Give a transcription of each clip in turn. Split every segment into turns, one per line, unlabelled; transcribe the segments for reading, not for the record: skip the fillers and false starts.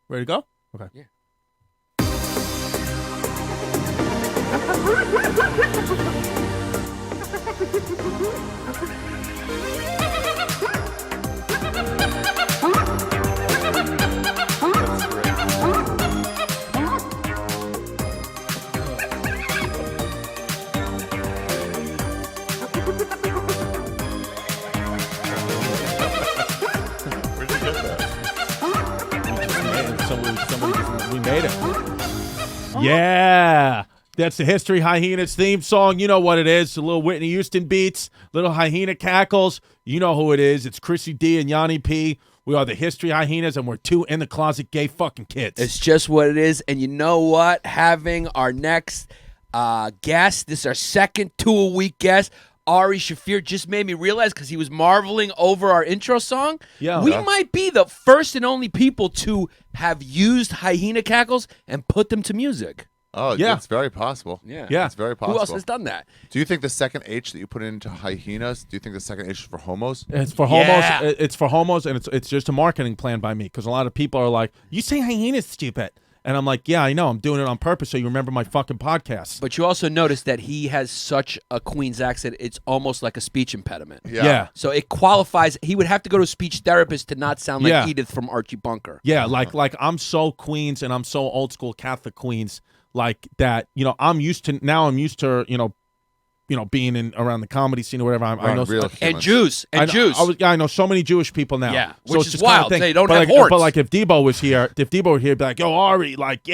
Ready to go? Okay.
Yeah.
Where'd you get that?
We made it. Yeah. That's the History Hyenas theme song. You know what it is. A little Whitney Houston beats, little hyena cackles. You know who it is. It's Chrissy D and Yanni P. We are the History Hyenas, and we're two in-the-closet gay fucking kids.
It's just what it is. And you know what? Having our next guest, this is our second 2-a-week guest, Ari Shaffir, just made me realize, because he was marveling over our intro song, we might be the first and only people to have used hyena cackles and put them to music.
Oh,
Yeah.
it's very possible.
Yeah.
It's very possible.
Who else has done that?
Do you think the second H that you put into hyenas, do you think the second H is for homos?
It's for homos. It's for homos, and it's just a marketing plan by me, because a lot of people are like, "You say hyenas, stupid," and I'm like, "Yeah, I know. I'm doing it on purpose so you remember my fucking podcast."
But you also notice that he has such a Queen's accent, it's almost like a speech impediment.
Yeah.
So it qualifies. He would have to go to a speech therapist to not sound like
Yeah.
Edith from Archie Bunker.
Yeah, like I'm so Queens, and I'm so old school Catholic Queens, like that. I'm used to being in around the comedy scene or whatever. I know
real
And
humans.
Jews. And Jews.
I know so many Jewish people now.
Yeah,
so
which
it's
is
just kind of
wild.
thing.
They don't
but
have
like,
horns.
But like if Debo were here, he'd be like, "Yo, Ari, like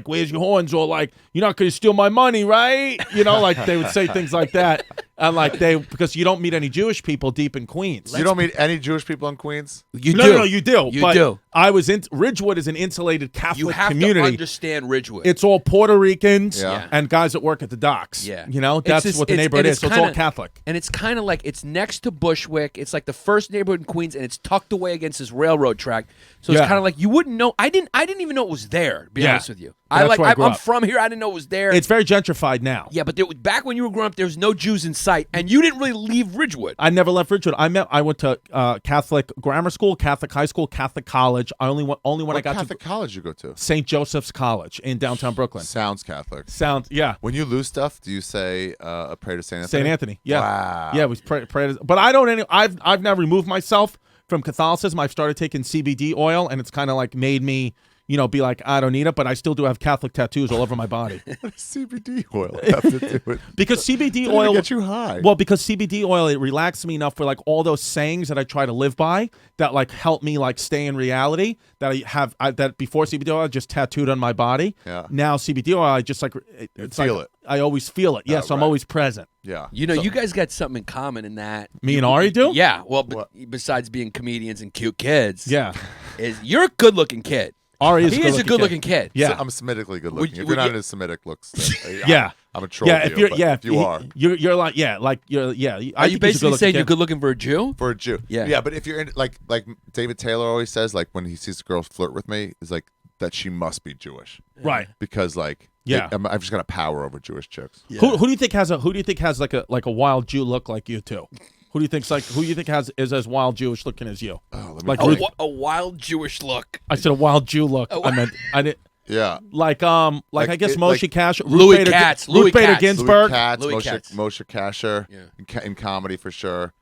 where's your horns?" Or like, "You're not gonna steal my money, right?" Like they would say things like that, and like because you don't meet any Jewish people deep in Queens.
You don't meet any Jewish people in Queens?
You do.
No, you do.
You
but
do.
I was in Ridgewood is an insulated Catholic
You have
community.
to understand Ridgewood.
It's all Puerto Ricans
Yeah.
and guys that work at the docks.
Yeah.
That's
It's
what the neighborhood
and
is. So it's all Catholic.
And it's kind of like it's next to Bushwick. It's like the first neighborhood in Queens, and it's tucked away against this railroad track. So it's
Yeah.
kind of like you wouldn't know. I didn't even know it was there. To be
Yeah.
honest with you,
That's where I grew
I'm
up.
from here. I didn't know it was there.
It's very gentrified now.
Yeah, but back when you were growing up, there was no Jews in sight, and you didn't really leave Ridgewood.
I never left Ridgewood. I went to Catholic grammar school, Catholic high school, Catholic college. I only when I
What
got
Catholic
to
college you go to?
St. Joseph's College in downtown Brooklyn.
Sounds Catholic.
Yeah.
When you lose stuff, do you say a prayer to Saint Anthony?
St. Anthony. Yeah.
Wow.
Yeah, we pray. But I don't. I've now removed myself from Catholicism. I've started taking CBD oil, and it's kind of like made me, be like, I don't need it, but I still do have Catholic tattoos all over my body.
What does CBD oil have to do with
Because CBD
Doesn't
oil
it get you high?
Well, because CBD oil, it relaxes me enough for like all those sayings that I try to live by that like help me like stay in reality that that before CBD oil I just tattooed on my body.
Yeah.
Now CBD oil I just like
feel it.
I always feel it. Yeah, so I'm
right.
always present.
Yeah.
You guys got something in common in that.
Me and Ari do?
Yeah. Well, besides being comedians and cute kids,
Yeah.
is you're a good-looking kid.
Ari is
He is a good-looking kid.
Yeah.
So I'm Semitically good looking. If
would
you're not
you-
into Semitic looks,
Yeah.
I'm a troll.
Yeah,
to
if
you,
you're
but if you are.
you're like you're
Are you basically saying you're good-looking for a Jew?
For a Jew.
Yeah.
But if you're in like David Taylor always says, like when he sees a girl flirt with me, is like that she must be Jewish.
Right.
Because like
Yeah.
I've just got a power over Jewish chicks.
Yeah.
Who do you think has like a wild Jew look like you two? Who do you think is as wild Jewish looking as you?
Oh, let me
Like
think.
Ruth-
A wild Jewish look.
I said a wild Jew look. I didn't
Yeah.
like I guess Moshe
like
Kasher,
Louis Katz,
Ruth Bader
Louis
Ginsburg.
Louis Katz,
Louis Katz.
Moshe Kasher
Yeah.
in comedy for sure.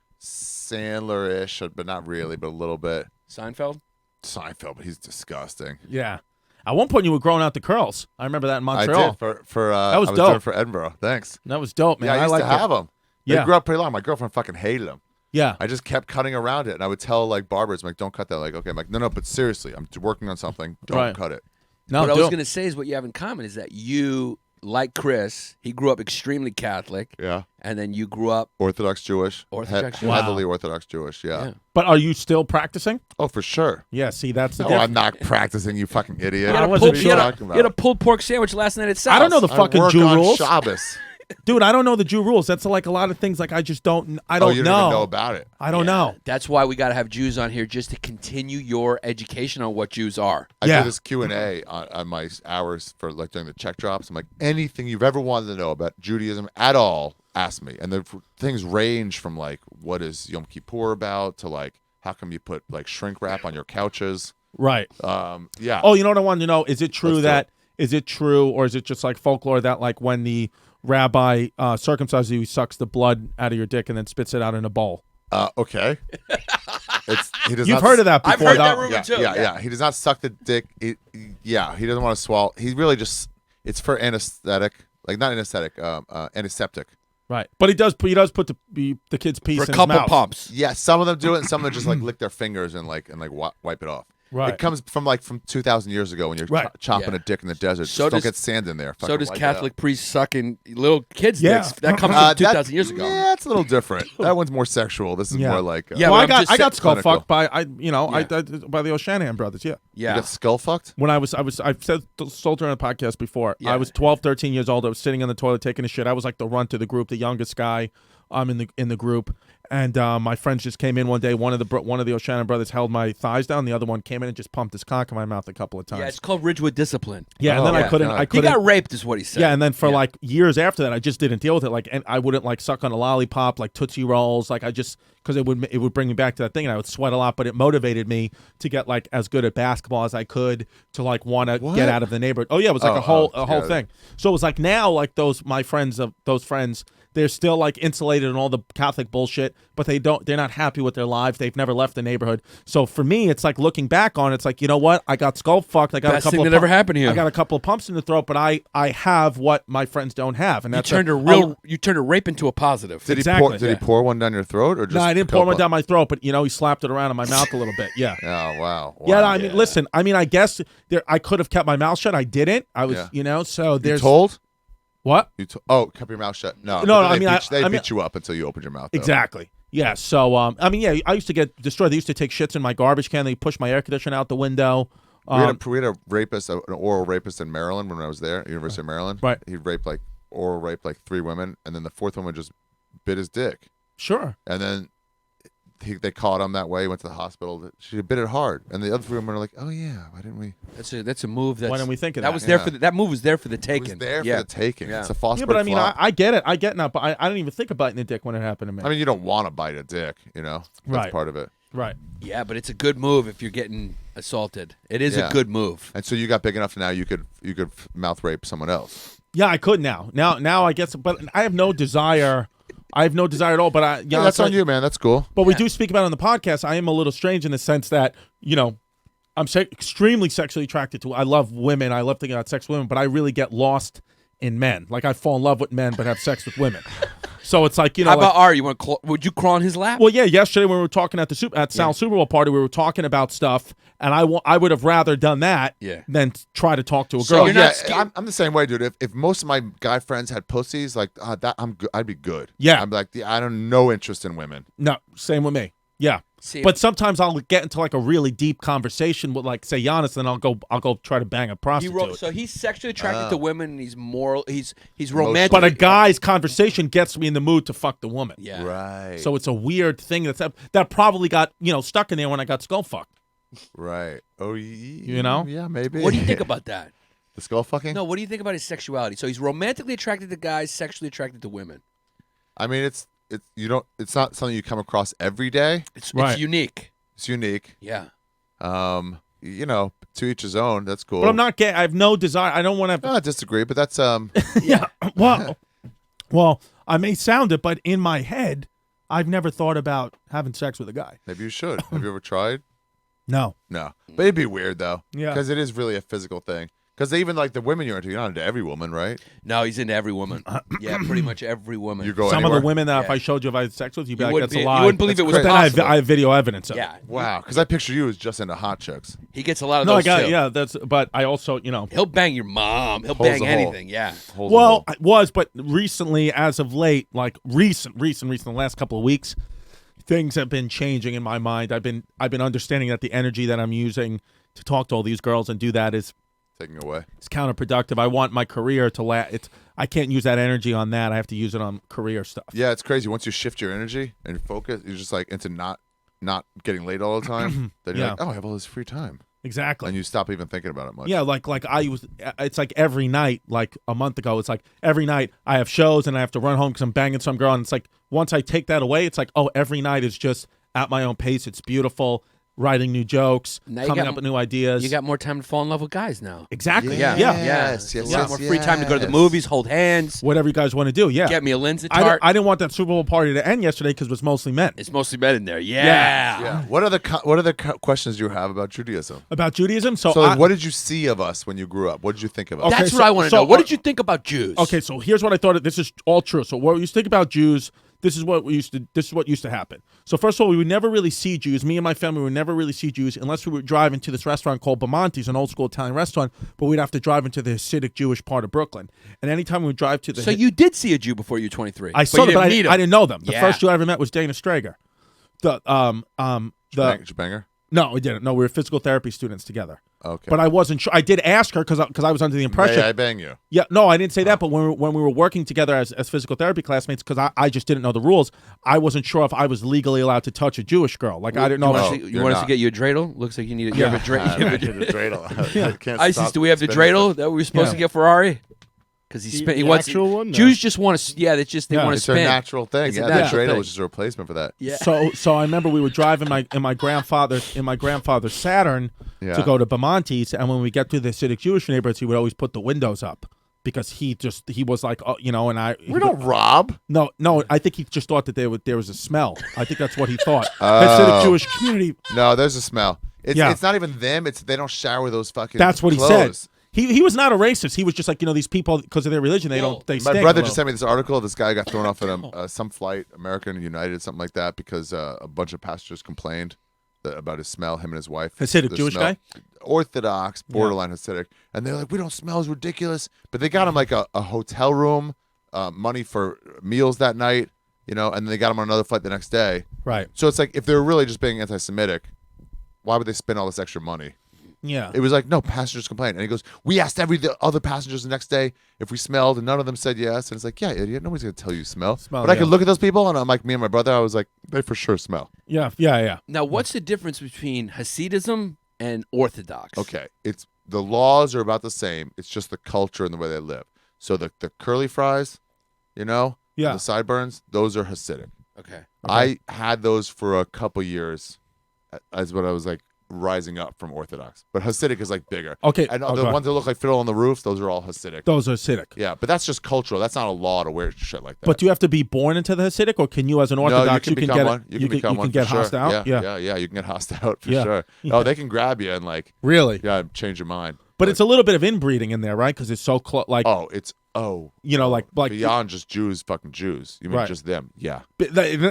Sandler-ish, but not really, but a little bit.
Seinfeld?
Seinfeld, but he's disgusting.
Yeah. At one point, you were growing out the curls. I remember that in Montreal.
I did for
That was
I was
dope.
doing it for Edinburgh. Thanks.
That was dope, man.
Yeah, I used to
liked
have
it.
them.
Yeah.
They grew up pretty long. My girlfriend fucking hated them.
Yeah.
I just kept cutting around it, and I would tell like barbers, I'm like, don't cut that. Like, okay, I'm like, no, but seriously, I'm working on something. Don't
Right.
cut it.
No,
what I was
dope.
going to say is what you have in common is that you, like Chris, he grew up extremely Catholic,
Yeah.
and then you grew up.
Orthodox Jewish.
Orthodox
He-
Jewish.
Heavily Orthodox Jewish, yeah.
But are you still practicing?
Oh, for sure.
Yeah. See, that's the
No,
difference.
I'm not practicing, you fucking idiot.
I
You
wasn't
What are
sure.
you talking
had a
about?
pulled pork sandwich last night at Sal's.
I don't know the
I
fucking
work
Jew
on
rules,
Shabbos.
dude. I don't know the Jew rules. That's like a lot of things. Like I just don't. I don't
you
know.
don't even know about it.
I don't know.
That's why we got to have Jews on here just to continue your education on what Jews are.
I
Yeah.
do this Q&A on my hours for like during the check drops. I'm like, anything you've ever wanted to know about Judaism at all, ask me. And the things range from like, what is Yom Kippur about to like, how come you put like shrink wrap on your couches?
Right.
Yeah.
Oh, you know what I wanted to know? Is it true
Let's do
is it true, or is it just like folklore that like when the rabbi circumcises you, he sucks the blood out of your dick and then spits it out in a bowl?
Okay. He does
You've
not
heard of that before.
I've heard that
though.
rumor
Yeah,
too.
yeah. He does not suck the dick. He doesn't want to swallow. He really just, it's for anesthetic, like not anesthetic, antiseptic.
Right. But he does put the kid's piece
For
in
a
his
couple
mouth.
pumps.
Yeah, some of them do it, and some of them just like lick their fingers and wipe it off.
Right.
It comes from 2,000 years ago when you're
Right.
chopping
Yeah.
a dick in the desert.
So
Just don't
does-
get sand in there.
So
Fucking
does
wipe it
Catholic
out.
priests sucking little kids'
Yeah.
dicks. That comes
That-
from 2,000 years ago.
Yeah, it's a little different. That one's more sexual. This is
Yeah.
more like
Yeah,
Well,
but I'm just
I got
saying-
skull
clinical.
fucked by
Yeah.
by the O'Shanahan brothers. Yeah.
Yeah.
You got skull fucked.
When I've said told her on the podcast before.
Yeah.
I was 12, 13 years old. I was sitting in the toilet taking a shit. I was like the runt of the group, the youngest guy. In the group, and my friends just came in one day. One of the O'Shannon brothers held my thighs down. The other one came in and just pumped his cock in my mouth a couple of times.
Yeah, it's called Ridgewood discipline.
Yeah, and then
Oh,
I
yeah.
couldn't.
God.
I
He
couldn't.
got raped, is what he said.
Yeah, and then for
Yeah.
like years after that, I just didn't deal with it. Like, and I wouldn't like suck on a lollipop, like Tootsie Rolls. Like, I just because it would bring me back to that thing, and I would sweat a lot. But it motivated me to get like as good at basketball as I could to like want to
What?
get out of the neighborhood. Oh yeah, it was like a whole
yeah.
thing. So it was like now like those friends. They're still like insulated in all the Catholic bullshit, but they're not happy with their lives. They've never left the neighborhood. So for me, it's like looking back on it, it's like, you know what? I got skull fucked. I got
Best
a couple
thing
of
that ever happened to you.
I got a couple of pumps in the throat, but I have what my friends don't have. And
You
that's
turned you turned a rape into a positive.
Did
Exactly.
he pour one down your throat or just?
No, I didn't pour
coke
one
up?
down my throat, but he slapped it around in my mouth a little bit. Yeah.
Oh wow.
Yeah,
Wow.
I mean, listen. I mean, I guess I could have kept my mouth shut. I didn't. I was,
Yeah.
So
You
there's
told?
what?
Kept your mouth shut. No,
No,
but
I mean,
they
I
beat you up until you opened your mouth. though.
Exactly. Yeah. So I mean, yeah, I used to get destroyed. They used to take shits in my garbage can. They pushed my air conditioner out the window.
We had a rapist, an oral rapist in Maryland when I was there, University of Maryland.
Right.
He oral raped 3 women, and then the 4th woman just bit his dick,
Sure.
and then they caught him that way. He went to the hospital. She bit it hard, and the other 3 women are like, "Oh yeah, why didn't we?"
That's a move. That's,
Why didn't we think of
that?
that?
Was there
Yeah.
for that move was there for the
It
taking.
was there
yeah.
for the taking.
Yeah.
It's a Fosbury
Yeah, but I mean,
flop.
I get it. I get now, but I didn't even think of biting the dick when it happened to me.
I mean, you don't want to bite a dick, That's
Right.
part of it.
right.
Yeah, but it's a good move if you're getting assaulted. It is
Yeah.
a good move.
And so you got big enough now you could mouth rape someone else.
Yeah, I could now. Now I guess, but I have no desire. I have no desire at all. But
Yeah, that's on you, man. That's cool.
But we do speak about it on the podcast. I am a little strange in the sense that I'm extremely sexually attracted to. I love women. I love thinking about sex with women, but I really get lost in men. Like I fall in love with men, but have sex with women. So it's like
How about Ari? Would you crawl on his lap?
Well, yeah. Yesterday when we were talking at Sal's Super Bowl party, we were talking about stuff, and I would have rather done that than try to talk to a
So
girl.
you're
yeah,
not scared-
I'm the same way, dude. If most of my guy friends had pussies like that, I'd be good.
Yeah.
I'm like, I don't no interest in women.
No, same with me. Yeah.
See,
But sometimes I'll get into like a really deep conversation with like say Yannis, and I'll go try to bang a prostitute.
so he's sexually attracted to women. And he's moral. He's romantic.
But a guy's conversation gets me in the mood to fuck the woman.
yeah.
Right.
So it's a weird thing that probably got stuck in there when I got skull fucked.
right. Oh, yeah, maybe.
What do you think about that?
the skull fucking?
No, what do you think about his sexuality? So he's romantically attracted to guys, sexually attracted to women.
I mean, it's not something you come across every day.
It's unique.
It's unique.
Yeah.
To each his own. That's cool.
But I'm not gay. I have no desire. I don't want to.
I disagree, but that's
Yeah.
Well, I may sound it, but in my head, I've never thought about having sex with a guy.
maybe you should. Have you ever tried?
No.
No, but it'd be weird though.
Yeah.
because it is really a physical thing. Because even like the women you're not into every woman, right?
No, he's into every woman. Yeah, pretty much every woman.
You go
Some
anywhere?
of the women that if
Yeah.
I showed you if I had sex with, you'd be
You
like,
wouldn't
that's a
be-
lie.
you wouldn't believe
That's
it was
crazy.
Then
possible.
I have video evidence of it.
Yeah.
Wow, because I picture you as just into hot chicks.
He gets a lot of
No, I
those
got
too.
yeah. But I also
He'll bang your mom. He'll
Holes
bang
a hole.
anything. Yeah.
Holes a
Well,
hole.
I was, but recently, as of late, like recent, the last couple of weeks, things have been changing in my mind. I've been understanding that the energy that I'm using to talk to all these girls and do that is
taking away.
it's counterproductive. I want my career to last. I can't use that energy on that. I have to use it on career stuff.
Yeah, it's crazy. Once you shift your energy and focus, you're just like into not getting late all the time. Then you're
Yeah.
like, oh, I have all this free time,
Exactly.
and you stop even thinking about it much.
Yeah, like I was. It's like every night. Like a month ago, it's like every night I have shows and I have to run home because I'm banging some girl. And it's like once I take that away, it's like every night is just at my own pace. It's beautiful. writing new jokes,
Now you
coming
got-
up with new ideas.
You got more time to fall in love with guys now.
exactly.
Yeah,
Yes,
A
yes,
lot
yes,
more free time to go to the
yes.
movies, hold hands,
Whatever you guys want to do. Yeah.
get me a Lindsay
I,
tart.
I didn't want that Super Bowl party to end yesterday because it was mostly men.
It's mostly men in there. Yeah.
Yeah. What are the questions you have about Judaism?
About Judaism. So,
So, like, what did you see of us when you grew up? What did you think of us?
Okay,
That's
so-
what I want to
so-
know. What did you think about Jews?
Okay, so here's what I thought. This is all true. So what we used to think about Jews, this is what used to happen. So first of all, we would never really see Jews. Me and my family would never really see Jews unless we would drive into this restaurant called Bamonte's, an old school Italian restaurant. But we'd have to drive into the Hasidic Jewish part of Brooklyn. And anytime we would drive to the,
So you did see a Jew before you were 23.
I saw them, but I didn't know them. The
Yeah.
first Jew I ever met was Dana Strager.
Did you bang her?
No, we didn't. No, we were physical therapy students together.
Okay.
But I wasn't sure. I did ask her because I was under the impression.
May I bang you?
Yeah, no, I didn't say that. But when we were working together as physical therapy classmates, because I just didn't know the rules, I wasn't sure if I was legally allowed to touch a Jewish girl. Like I didn't know.
No,
if she,
You want us to
not.
get you a dreidel? Looks like you need. You have a dreidel.
I did the dreidel. Can't
ISIS,
stop
do we have the
spinning
dreidel that we were supposed to get Ferrari? Because he wants
actual one? No.
Jews just want to. Yeah, they just they want to
It's their
spin.
natural thing.
It's a
Yeah,
natural
the dreidel
thing.
was just a replacement for that.
Yeah.
so I remember we would drive in my grandfather's Saturn
Yeah.
to go to Bamonte's, and when we get to the Hasidic Jewish neighborhoods, he would always put the windows up because he was like, and I.
We don't rob.
No, I think he just thought that there was a smell. I think that's what he thought. Hasidic Jewish community.
No, there's a smell.
Yeah.
It's not even them. It's they don't shower those fucking.
That's what
clothes.
he said. He was not a racist. He was just like, these people, because of their religion, they
My
stink
brother
a
just
little.
sent me this article. This guy got thrown off at some flight, American, United, something like that, because a bunch of passengers complained about his smell. Him and his wife.
Hasidic
the
Jewish
smell.
guy?
Orthodox, borderline Hasidic, and they're like, we don't smell. It's ridiculous. But they got him like a hotel room, money for meals that night, and then they got him on another flight the next day.
Right.
So it's like if they're really just being anti-Semitic, why would they spend all this extra money?
Yeah.
It was like, no, passengers complained. And he goes, we asked the other passengers the next day if we smelled, and none of them said yes. And it's like, yeah, idiot, nobody's going to tell you smell. But I could look at those people, and I'm like, me and my brother, I was like, they for sure smell.
Yeah.
Now, what's the difference between Hasidism and Orthodox?
Okay, the laws are about the same. It's just the culture and the way they live. So the curly fries,
Yeah.
the sideburns, those are Hasidic.
Okay.
I had those for a couple years as when I was like rising up from Orthodox. But Hasidic is like bigger.
Okay.
And
Oh,
the
go
ones that look like fiddle on the roofs, those are all Hasidic.
Those are Hasidic.
Yeah, but that's just cultural. That's not a law to wear shit like that.
But do you have to be born into the Hasidic, or can you, as an Orthodox,
no, you can become
get
one. You can become
you
one
can get
for sure.
hossed out?
Yeah, you can get hossed out for
Yeah.
sure. Oh, they can grab you and like,
Really?
yeah, change your mind.
But it's a little bit of inbreeding in there, right? Because it's so close. Like, like
beyond just Jews, fucking Jews. You mean
Right.
just them? Yeah.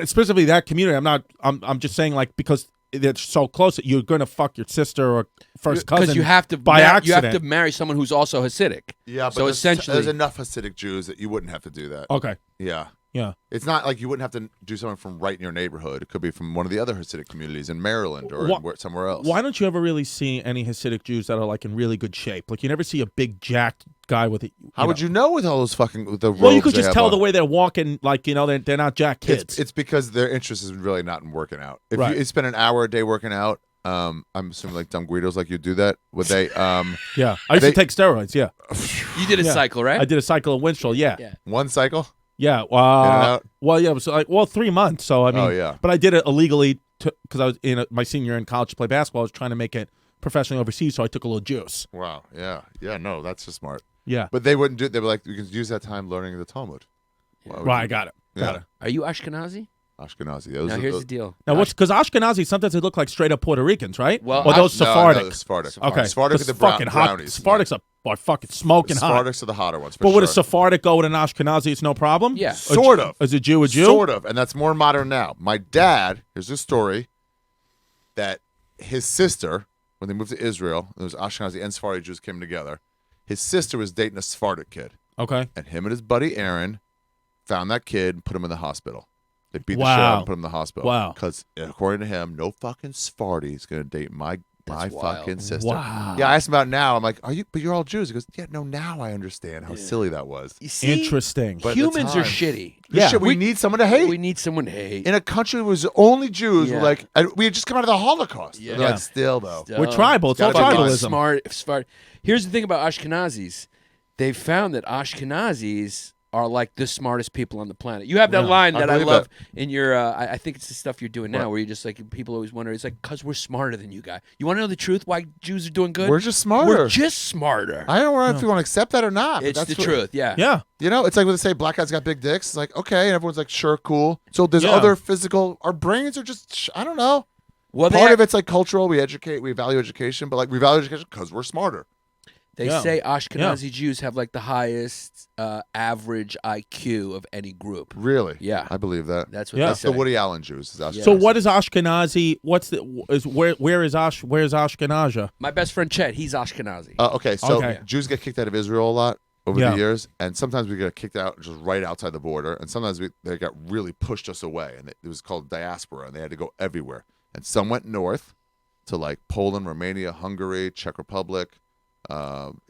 specifically that community. I'm just saying, like, because it's so close that you're gonna fuck your sister or first cousin
Because you have to
by
you
accident.
have to marry someone who's also Hasidic.
Yeah, but
So essentially,
there's enough Hasidic Jews that you wouldn't have to do that.
Okay.
Yeah.
Yeah.
It's not like you wouldn't have to do something from right in your neighborhood. It could be from one of the other Hasidic communities in Maryland or somewhere else.
Why don't you ever really see any Hasidic Jews that are like in really good shape? Like you never see a big jacked guy with it.
How would you know with all those fucking with the
Well, you
robes
could
they
just
have
tell
on?
the way they're walking. Like they're not jacked kids.
It's because their interest is really not in working out. If
Right.
you spend an hour a day working out, I'm assuming like dumb Guidos like you do that. Would they?
Yeah, I used to take steroids. Yeah,
you did a cycle, right?
I did a cycle of Winchell. Yeah,
Yeah.
one cycle?
yeah.
In and out?
Well, yeah, it was like 3 months. So I mean,
Oh, yeah.
But I did it illegally because I was in my senior year in college to play basketball. I was trying to make it professionally overseas, so I took a little juice.
Wow. Yeah. Yeah. No, that's just smart.
Yeah,
But they wouldn't do. They were like, we can use that time learning the Talmud. Why would
right.
you-
I got it.
Yeah.
Got it.
Are you Ashkenazi?
Ashkenazi.
Now here's the deal.
Now, what's because Ashkenazi sometimes they look like straight up Puerto Ricans, right?
Well,
or those
No,
Sephardic.
No, Sephardic.
Okay,
Sephardic are
Those
the
fucking hot.
brownies.
Sephardics are fucking smoking hot.
Sephardics are the hotter ones. For
But would a
sure.
Sephardic go with an Ashkenazi? It's no problem.
Yeah.
Sort of.
Is a Jew a Jew?
Sort of, and that's more modern now. My dad, here's a story that his sister, when they moved to Israel, there was Ashkenazi and Sephardi Jews came together. His sister was dating a Sephardic kid,
Okay.
and him and his buddy Aaron found that kid and put him in the hospital. They beat the shit
Wow.
out and put him in the hospital.
Wow.
Because according to him, no fucking Sephardi is going to date my
That's
fucking
wild.
sister.
Wow.
Yeah, I asked him about it now. I'm like, are you? But you're all Jews. He goes, yeah, no. Now I understand how silly that was.
You see,
Interesting.
But at the
humans are
time-
shitty.
Yeah.
Shit, we need someone to hate.
We need someone to hate.
In a country where it was only Jews,
Yeah.
we're like, and we had just come out of the Holocaust.
Yeah.
They're like,
Yeah.
still though.
We're tribal. It's all
gotta be
tribalism.
Smart. Here's the thing about Ashkenazis. They found that Ashkenazis are like the smartest people on the planet. You have that
Yeah,
line
I
that I
believe
love in your. I think it's the stuff you're doing now,
What?
where you're just like people always wonder. It's like because we're smarter than you guys. You want to know the truth? Why Jews are doing good?
We're just smarter.
We're just smarter.
I don't know if you want to accept that or not. but
It's
that's
the
what-
truth. Yeah.
Yeah.
You know, it's like when they say black guys got big dicks. It's like, okay, and everyone's like, sure, cool. So there's
Yeah.
other physical. Our brains are just, I don't know.
Well,
Part of it's like cultural. We educate, we value education, but like we value education because we're smarter.
They
Yeah.
say Ashkenazi Jews have like the highest average IQ of any group.
Really?
Yeah.
I believe that.
That's what
Yeah.
they
That's
say.
the Woody Allen Jews. Is Ashkenazi.
So what is Ashkenazi? What's the is where's Ashkenazi?
My best friend Chet, he's Ashkenazi.
Okay, so
Okay.
Jews get kicked out of Israel a lot over
Yeah.
the years, and sometimes we get kicked out just right outside the border, and sometimes they got really pushed us away, and it was called diaspora, and they had to go everywhere. And some went north to like Poland, Romania, Hungary, Czech Republic,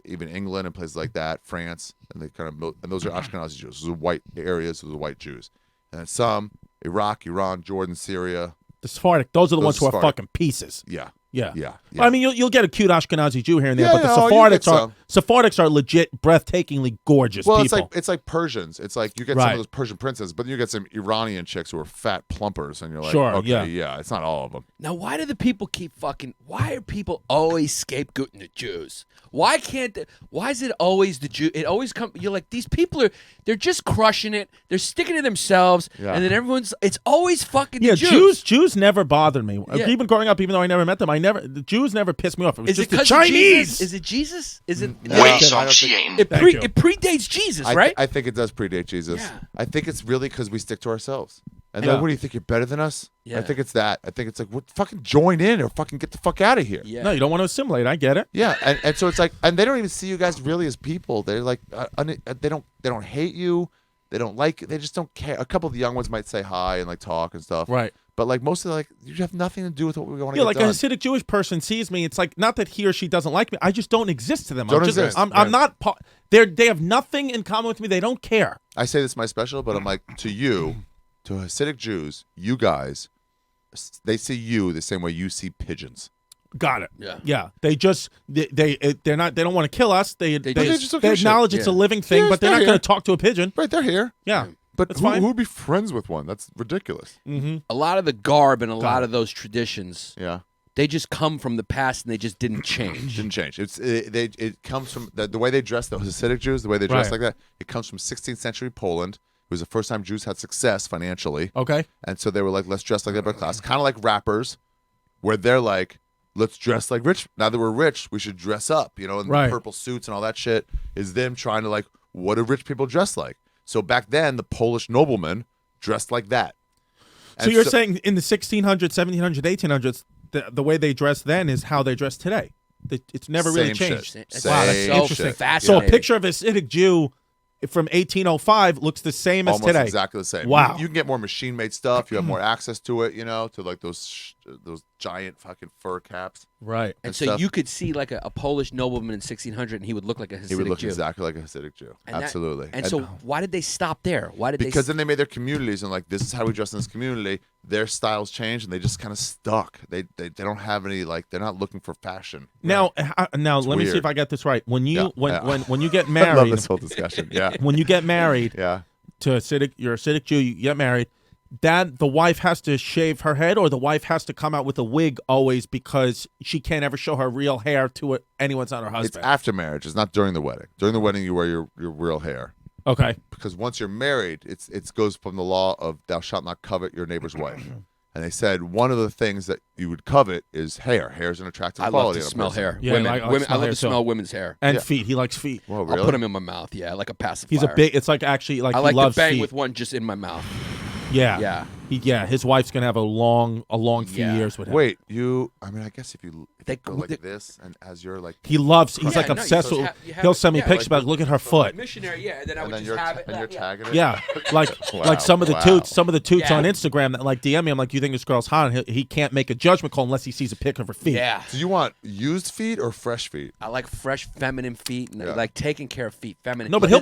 even England and places like that, France, and they kind of and those are Ashkenazi Jews. Those are white areas. Those are white Jews, and then some Iraq, Iran, Jordan, Syria.
The Sephardic. Those are the ones who are
Sephardic.
fucking pieces.
Yeah,
Yeah.
yeah.
I mean, you'll get a cute Ashkenazi Jew here and there,
Yeah,
but the
no, you get
Sephardics are legit, breathtakingly gorgeous
Well,
people.
it's like Persians. It's like you get some
Right.
of those Persian princes, but then you get some Iranian chicks who are fat plumpers, and you're like,
Sure,
okay,
yeah.
it's not all of them.
Now, why do the people keep fucking? Why are people always scapegoating the Jews? Why can't? Why is it always the Jew? It always come. You're like these people they're just crushing it. They're sticking to themselves,
Yeah.
and then everyone's. It's always fucking
yeah,
the Jews.
Jews never bothered me.
Yeah.
Even growing up, even though I never met them, the Jews never pissed me off. It was
Is it
just the
'cause of
Chinese.
Jesus? Is it Jesus? Is it?
No, I don't think-
It,
Thank you.
it predates Jesus,
I,
right?
I think it does predate Jesus.
Yeah.
I think it's really because we stick to ourselves. And
Yeah.
then what do you think? You're better than us?
Yeah.
I think it's that. I think it's like, what, fucking join in or fucking get the fuck out of here.
yeah.
No, you don't want to assimilate. I get it.
Yeah, and so it's like, and they don't even see you guys really as people. They're like, they don't hate you. They don't like. They just don't care. A couple of the young ones might say hi and like talk and stuff.
Right.
But like most of the, like, you have nothing to do with what we want to
Yeah,
get
like
done.
a Hasidic Jewish person sees me, it's like not that he or she doesn't like me. I just don't exist to them.
Don't
I'm just,
exist.
I'm
Right.
not. They have nothing in common with me. They don't care.
I say this in my special, but I'm like, to you, to Hasidic Jews, you guys, they see you the same way you see pigeons.
Got it.
Yeah.
Yeah. They just they're not. They don't want to kill us. They
just don't give a shit.
acknowledge it's a
Yeah.
living thing,
Yeah,
but they're
they're
not going
here.
to talk to a pigeon.
Right, they're here.
Yeah.
But
That's
who
fine.
would be friends with one? That's ridiculous.
Mm-hmm.
A lot of the garb and a
Got
lot
it.
of those traditions,
Yeah,
they just come from the past and they just didn't change.
didn't change. It comes from the way they dress. Those Hasidic Jews, the way they dress
Right.
like that. It comes from 16th century Poland. It was the first time Jews had success financially,
Okay.
and so they were like, let's dress like the upper class, kind of like rappers, where they're like, let's dress like rich. Now that we're rich, we should dress up, you know, and
Right.
purple suits and all that shit is them trying to like, what do rich people dress like? So back then, the Polish noblemen dressed like that.
So
And
you're saying in the 1600s, 1700s, 1800s, the way they dress then is how they dress today. It's never really
Same
changed.
shit.
That's
Wow, that's
Same
interesting.
shit.
So
Fascinating.
a picture of a Hasidic Jew from 1805 looks the same as
Almost
today.
exactly the same.
Wow.
You can get more machine-made stuff. You have more access to it, you know, to like those giant fucking fur caps.
Right.
And so
stuff.
you could see like a Polish nobleman in 1600, and he would look like a Hasidic
He would look
Jew.
exactly like a Hasidic Jew.
And that-
Absolutely.
And so why did they stop there? Why did
because
they?
then they made their communities and like, this is how we dress in this community. Their styles changed and they just kind of stuck. They don't have any, like, they're not looking for fashion.
Now, let me see
weird.
if I get this right. When you
Yeah, yeah.
when you get
I love
married,
this whole discussion. Yeah.
when you get married
Yeah.
to you're a Hasidic Jew, you get married. That the wife has to shave her head, or the wife has to come out with a wig always because she can't ever show her real hair to anyone's not her
It's
husband.
after marriage. It's not during the wedding. During the wedding, you wear your real hair.
Okay.
Because once you're married, it goes from the law of thou shalt not covet your neighbor's wife. And they said one of the things that you would covet is hair. Hair is an attractive
I love
quality.
to
in a
smell
person.
hair.
Yeah,
women,
I like
women.
smell
I love
hair
to
too.
smell women's hair.
And
Yeah.
feet. He likes feet.
Whoa,
I'll
really?
put them in my mouth. Yeah, like a pacifier.
He's a big. It's like actually like
I
he
like to
loves
bang
feet.
with one just in my mouth.
Yeah.
Yeah.
His wife's gonna have a long few
Yeah.
years with him.
Wait, I mean, I guess if you
They-
go like
they-
this and as you're like,
He loves. He's
Yeah,
like
no, you
obsessed
just
with.
have- you have
He'll
it-
send me
yeah,
pictures
like-
about look at her foot.
Missionary, yeah. And then I
and
would
then
just have it.
you're
yeah.
tagging it.
Yeah,
Wow,
like some of the
wow.
toots
Yeah.
on Instagram that like DM me. I'm like, you think this girl's hot? And he can't make a judgment call unless he sees a pic of her feet.
Yeah.
Do you want used feet or fresh feet?
I like fresh, feminine feet, and I
Yeah.
like taking care of feet. Feminine.
No, but he'll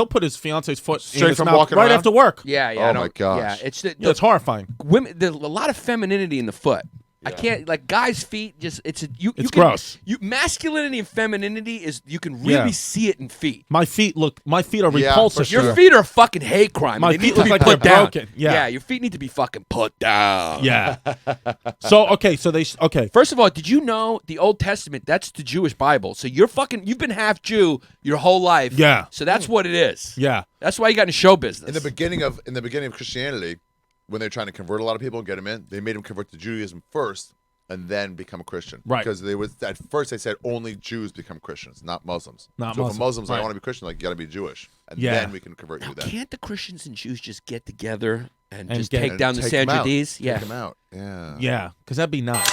put his fiance's foot in
Straight
his
from
mouth
walking
right
around?
after work.
Yeah, yeah.
Oh
I
my
don't-
gosh.
Yeah, it's the,
Yeah, it's horrifying.
women. There's a lot of femininity in the foot. I can't like guys' feet. Just it's
It's gross.
Masculinity and femininity is you can really see it in feet.
My feet are
Yeah,
repulsive.
for sure.
Your feet are a fucking hate crime.
My
They need
feet
to
look
be
like
put
they're
down.
broken. Yeah.
Yeah, your feet need to be fucking put down.
Yeah. So
First of all, did you know the Old Testament? That's the Jewish Bible. So you've been half Jew your whole life.
Yeah.
So that's what it is.
Yeah.
That's why you got in show business.
In the beginning of Christianity, when they're trying to convert a lot of people and get them in, they made them convert to Judaism first and then become a Christian.
Right.
Because at first they said only Jews become Christians, not Muslims.
Not
so
Muslims.
if a Muslim's like, I
Right.
want to be Christian, like you got to be Jewish, and
Yeah.
then we can convert you.
Now,
Then
can't the Christians and Jews just get together and just
get-
take down the
take 'em out.
Sanjadis?
Take
Yeah.
them out. Yeah.
Yeah, because that'd be nice.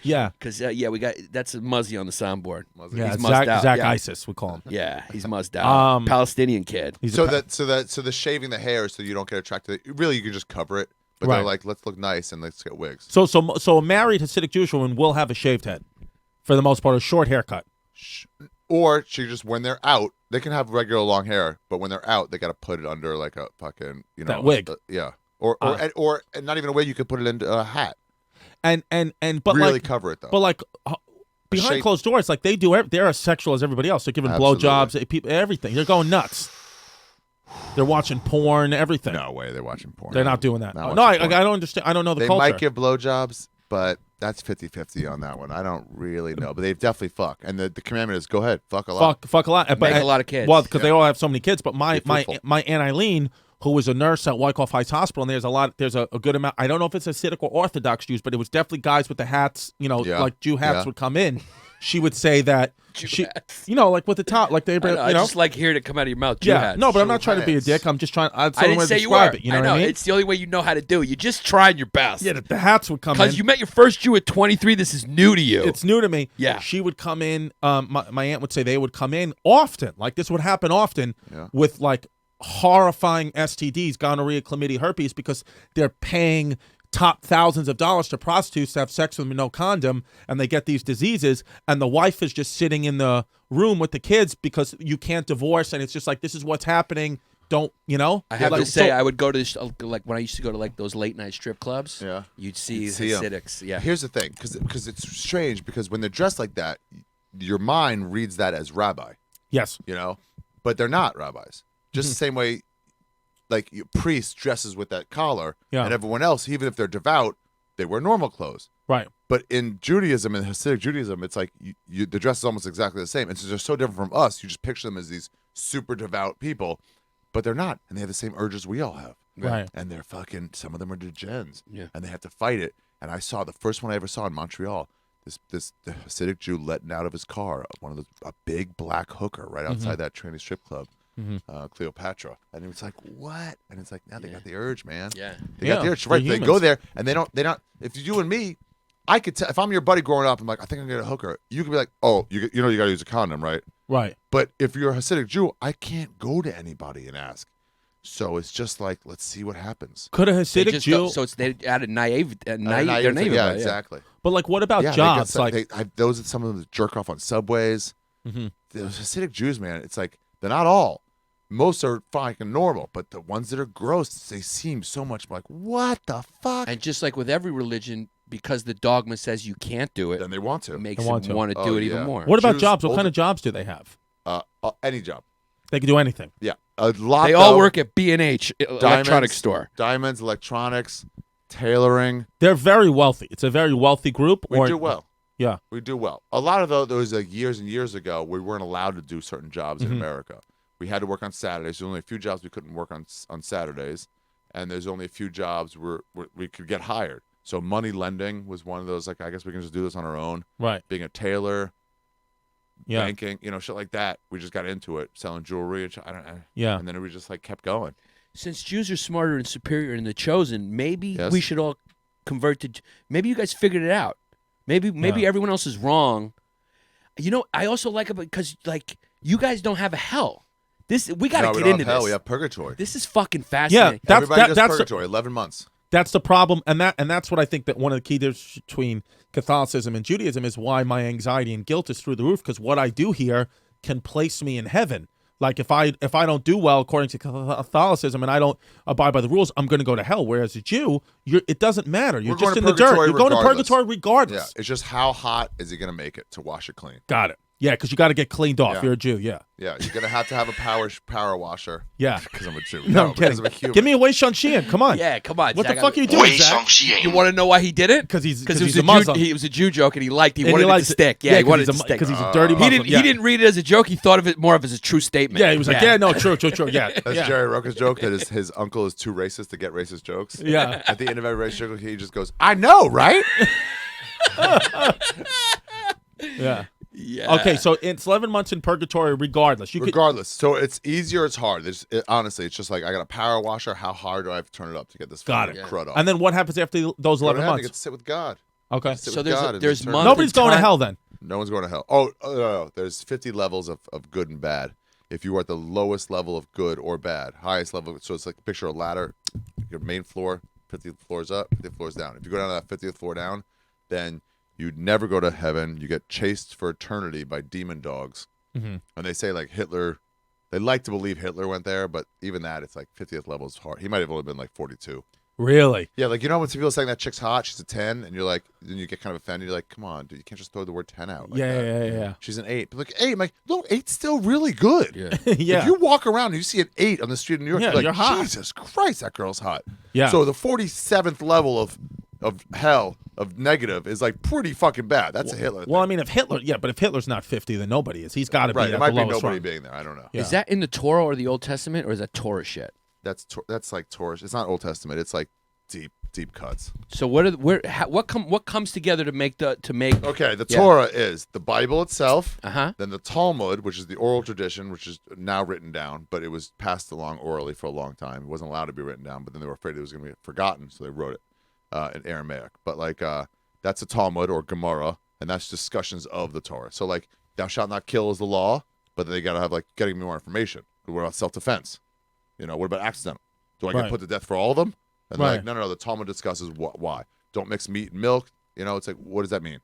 Yeah.
Because we got that's a Muzzy on the soundboard.
Yeah,
He's muzzed out.
Zach
yeah.
ISIS, we call him.
Yeah, he's muzzed out. Palestinian kid.
He's
So
a
the shaving the hair so you don't get attracted. Really, you can just cover it. But
Right.
they're like, let's look nice and let's get wigs.
so a married Hasidic Jewish woman will have a shaved head, for the most part, a short haircut.
Or she just when they're out, they can have regular long hair, but when they're out, they got to put it under like a fucking
That wig.
Yeah. Or not even a wig. You could put it into a hat.
And but
really
like
cover it though.
but like behind
shape-
closed doors, like they're as sexual as everybody else. They're giving
Absolutely.
blowjobs, people, everything. They're going nuts. They're watching porn, everything.
No way, they're watching porn.
They're not doing that.
Not
No, I
watching porn.
don't understand. I don't know the
They
culture.
might give blowjobs, but that's 50-50 on that one. I don't really know, but they definitely fuck. And the commandment is go ahead, fuck a lot.
fuck a lot.
Make a lot of kids.
Well, because they all have so many kids. But my
Be fruitful.
Aunt Eileen, who was a nurse at Wyckoff Heights Hospital, and there's a good amount. I don't know if it's Hasidic or Orthodox Jews, but it was definitely guys with the hats.
Yeah.
Like Jew hats
Yeah.
would come in. She would say that
Jew hats.
like with the top, like they,
I just like hearing it come out of your mouth. Jew
yeah.
hats.
No, but I'm
Jew
not trying to be a
hats.
dick. I'm just trying. That's the
I
only
didn't
way to
say you
describe
were.
it. You know
I
what
know.
I mean?
It's the only way you know how to do it. You're just trying your best.
Yeah, the hats would come in.
Because you met your first Jew at 23. This is new to you.
It's new to me.
Yeah.
She would come in. My aunt would say they would come in often. Like this would happen often
Yeah.
with like horrifying STDs, gonorrhea, chlamydia, herpes, because they're paying top thousands of dollars to prostitutes to have sex with them, no condom, and they get these diseases, and the wife is just sitting in the room with the kids because you can't divorce, and it's just like, this is what's happening. Don't,
I have
like,
to say,
so-
I would go to like when I used to go to like those late night strip clubs.
Yeah.
You'd see
You'd see 'em.
Hasidics. Yeah.
Here's the thing, because it's strange, because when they're dressed like that, your mind reads that as rabbi,
Yes.
but they're not rabbis. Just the same way, like your priest dresses with that collar,
Yeah.
and everyone else, even if they're devout, they wear normal clothes.
Right.
But in Judaism and Hasidic Judaism, it's like the dress is almost exactly the same. And so they're so different from us. You just picture them as these super devout people, but they're not, and they have the same urges we all have.
Right.
And they're fucking. Some of them are degens.
Yeah.
And they have to fight it. And I saw the first one I ever saw in Montreal. The Hasidic Jew letting out of his car a big black hooker right outside that tranny strip club, Cleopatra. And it was like, what? And it's like, now they got the urge, man.
Yeah.
They got the
Yeah,
urge. Right.
they're
They go
humans.
there and they don't. If you and me, I could tell if I'm your buddy growing up. I'm like, I think I'm gonna get a hooker. You could be like, oh, you got to use a condom, right?
Right.
But if you're a Hasidic Jew, I can't go to anybody and ask. So it's just like, let's see what happens.
Could a
They
Hasidic
just
Jew,
don't- so it's they added naive. They're naive.
Yeah,
about it,
exactly.
but like what about
Yeah, they
jobs?
get some-
Like,
those are some of them that jerk off on subways.
Mhm.
Those Hasidic Jews, man, it's like they're not all. Most are fucking normal, but the ones that are gross, they seem so much like, what the fuck?
And just like with every religion, because the dogma says you can't do it,
Then they want to.
it makes
They want
them
to.
want to
Oh,
do it
yeah.
even more.
what about
Jews,
jobs? What kind
older-
of jobs do they have?
Any job.
They can do anything.
Yeah, a lot.
They all
though.
work at B&H electronics store.
Diamonds, electronics, tailoring.
They're very wealthy. It's a very wealthy group.
We
or,
do well.
Yeah.
We do well. A lot of those like years and years ago, we weren't allowed to do certain jobs in America. We had to work on Saturdays. There's only a few jobs we couldn't work on Saturdays, and there's only a few jobs where we could get hired. So money lending was one of those. Like, I guess we can just do this on our own.
Right.
Being a tailor,
Yeah.
banking, shit like that. We just got into it, selling jewelry. I don't know.
Yeah.
And then we just like kept going.
Since Jews are smarter and superior in the chosen, maybe
Yes.
we should all convert to. Maybe you guys figured it out. Maybe
Yeah.
everyone else is wrong. I also like it because like you guys don't have a hell. We got to
No, we
get
don't
into
have hell.
this.
We have purgatory.
This is fucking
Yeah.
fascinating.
Everybody does
that's
purgatory. 11 months.
That's the problem, and that's what I think that one of the key differences between Catholicism and Judaism is why my anxiety and guilt is through the roof. Because what I do here can place me in heaven, Like if I don't do well according to Catholicism and I don't abide by the rules, I'm going to go to hell. Whereas a Jew, it doesn't matter. You're
We're
just
going
in
to
the dirt.
purgatory
You're going to
regardless.
purgatory regardless.
Yeah, it's just how hot is he going to make it to wash it clean?
Got it. Yeah, because you got to get cleaned off.
Yeah.
You're a Jew. Yeah.
Yeah, you're going to have a power washer.
Yeah.
Because I'm a Jew.
No, I'm
because
kidding.
I'm a human.
Give me a Wei Xian. Come on.
Yeah, come on.
What the
Zach.
fuck are you doing,
Wei
Zach?
Xiang
You want to know why he did it?
Because he's
it was
a Muslim.
He was a Jew joke, and he wanted it
liked
to stick. Yeah, he wanted it to stick.
Because he's a dirty Muslim.
He didn't read it as a joke. He thought of it more of as a true statement.
Yeah, he was like, yeah, no, true. Yeah.
That's
yeah.
Jerry Roca's joke that his uncle is too racist to get racist jokes.
Yeah.
At the end of every racist joke, he just goes, I know, right?
Yeah.
Yeah.
Okay, so it's 11 months in purgatory regardless. You could,
Regardless. So it's easier, it's hard. Honestly, it's just like I got a power washer. How hard do I have to turn it up to get this
Got
fucking
it.
crud off?
and then what happens after those
Go to
11
heaven, I
months?
get to sit with God.
Okay.
Sit
So
with
there's
God and
there's
eternity.
month
Nobody's
and
going to
time.
hell then.
No one's going to hell. Oh, no. There's 50 levels of good and bad. If you are at the lowest level of good or bad, highest level, so it's like picture a ladder, your main floor, 50 floors up, 50 floors down. If you go down to that 50th floor down, then you'd never go to heaven. You get chased for eternity by demon dogs.
Mm-hmm.
And they say like Hitler, they like to believe Hitler went there, but even that, it's like 50th level is hard. He might have only been like 42.
Really?
Yeah, like, you know when people saying that chick's hot, she's a 10, and you're like, then you get kind of offended. You're like, come on, dude, you can't just throw the word 10 out. Like that.
Yeah.
She's an 8. But like, 8, I'm like, no, 8's still really good.
Yeah.
Yeah.
If you walk around and you see an 8 on the street in New York,
Yeah,
you're like,
you're hot.
Jesus Christ, that girl's hot.
Yeah.
So the 47th level of hell, of negative, is like pretty fucking bad. That's a Hitler thing.
Well, I mean, if Hitler's not 50, then nobody is. He's got to be
Right,
at
it might
the
be
lowest
nobody
rung.
being there. I don't know.
Yeah.
Is that in the Torah or the Old Testament, or is that Torah shit?
That's like Torah. It's not Old Testament. It's like deep cuts.
So what comes together to make
Okay, the
Yeah.
Torah is the Bible itself,
Uh-huh.
then the Talmud, which is the oral tradition, which is now written down, but it was passed along orally for a long time. It wasn't allowed to be written down, but then they were afraid it was going to be forgotten, so they wrote it in Aramaic. But like that's the Talmud or Gemara, and that's discussions of the Torah. So like, thou shalt not kill is the law, but then they got to have like getting more information. What about self-defense? What about accidental? Do I get
Right.
put to death for all of them? And they're
Right.
like, no. The Talmud discusses why. Don't mix meat and milk. It's like, what does that mean?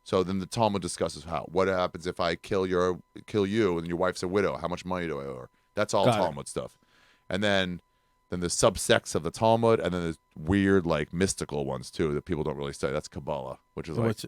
So then the Talmud discusses how. What happens if I kill you and your wife's a widow? How much money do I owe her? That's all
Got it.
Talmud stuff. And then the subsects of the Talmud, and then there's weird like mystical ones too that people don't really study. That's Kabbalah, which is
So
like
it's-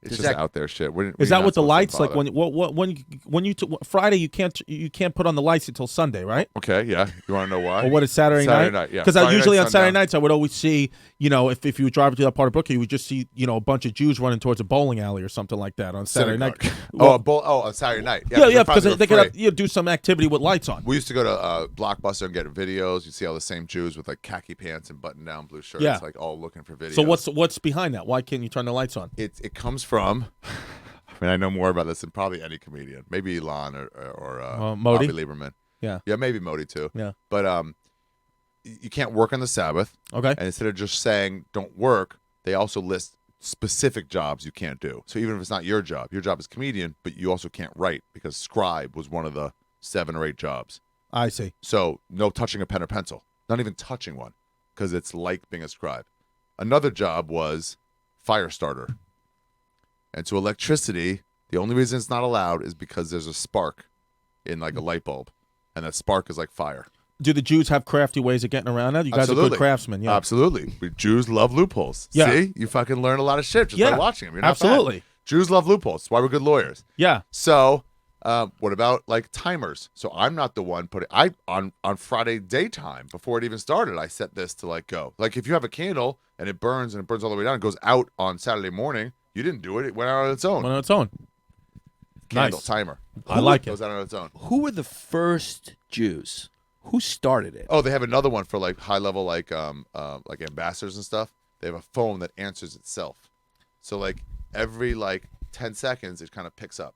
it's
Does
just
that-
out there shit.
Is that with the lights?
Like
Like when you Friday you can't put on the lights until Sunday, right?
Okay, yeah. You want to know why?
Or what is Saturday night?
yeah.
Because
Friday
usually
night,
on Saturday
sundown.
nights I would always see, if you were driving through that part of Brooklyn, you would just see, a bunch of Jews running towards a bowling alley or something like that on Saturday night.
Synagogue. On Saturday night.
Yeah, because
they're
they
afraid.
could do some activity with lights on.
We used to go to Blockbuster and get videos. You see all the same Jews with like khaki pants and button-down blue shirts,
Yeah.
like all looking for videos.
So what's behind that? Why can't you turn the lights on?
It comes from? I mean, I know more about this than probably any comedian. Maybe Elon or
Modi?
Bobby Lieberman.
Yeah.
Yeah, maybe Modi too.
Yeah.
But you can't work on the Sabbath.
Okay.
And instead of just saying don't work, they also list specific jobs you can't do. So even if it's not your job is comedian, but you also can't write because scribe was one of the 7 or 8 jobs.
I see.
So no touching a pen or pencil, not even touching one, because it's like being a scribe. Another job was fire starter. And so electricity, the only reason it's not allowed is because there's a spark in like a light bulb, and that spark is like fire.
Do the Jews have crafty ways of getting around that? You guys are
Absolutely.
good craftsmen. Yeah.
Absolutely. Jews love loopholes.
Yeah.
See? You fucking learn a lot of shit just by watching them. You're not bad.
Absolutely.
Jews love loopholes. That's why we're good lawyers.
Yeah.
So what about like timers? So I'm not the one on Friday daytime before it even started, I set this to like go. Like if you have a candle and it burns all the way down, it goes out on Saturday morning. You didn't do it. It went out on its own.
Went on its own.
Candle
Nice.
timer.
I like it.
Goes out on its own.
Who were the first Jews? Who started it?
Oh, they have another one for like high level like ambassadors and stuff. They have a phone that answers itself. So like every like 10 seconds it kind of picks up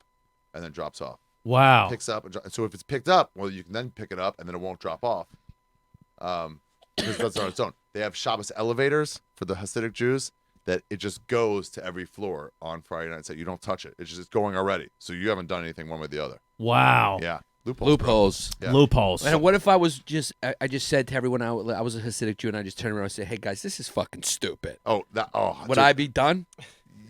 and then drops off.
Wow.
Picks up and so if it's picked up, well you can then pick it up and then it won't drop off. Because that's on its own. They have Shabbos elevators for the Hasidic Jews that it just goes to every floor on Friday night. So you don't touch it. It's just going already. So you haven't done anything one way or the other.
Wow.
Yeah. Loopholes.
Loopholes.
Yeah.
Loopholes.
And what if I was I just said to everyone I was a Hasidic Jew and I just turned around and said, hey guys, this is fucking stupid.
Oh,
Would
dude.
I be done?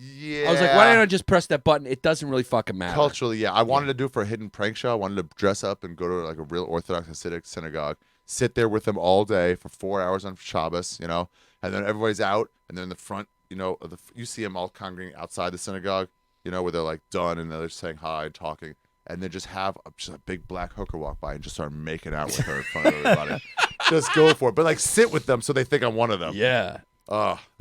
Yeah.
I was like, why didn't I just press that button? It doesn't really fucking matter.
Culturally, yeah. I wanted to do it for a hidden prank show. I wanted to dress up and go to like a real Orthodox Hasidic synagogue, sit there with them all day for 4 hours on Shabbos, and then everybody's out, and then in the front, you see them all congregating outside the synagogue, where they're like done and they're saying hi and talking, and then just have just a big black hooker walk by and just start making out with her in front of everybody. Just go for it, but like sit with them so they think I'm one of them.
Yeah.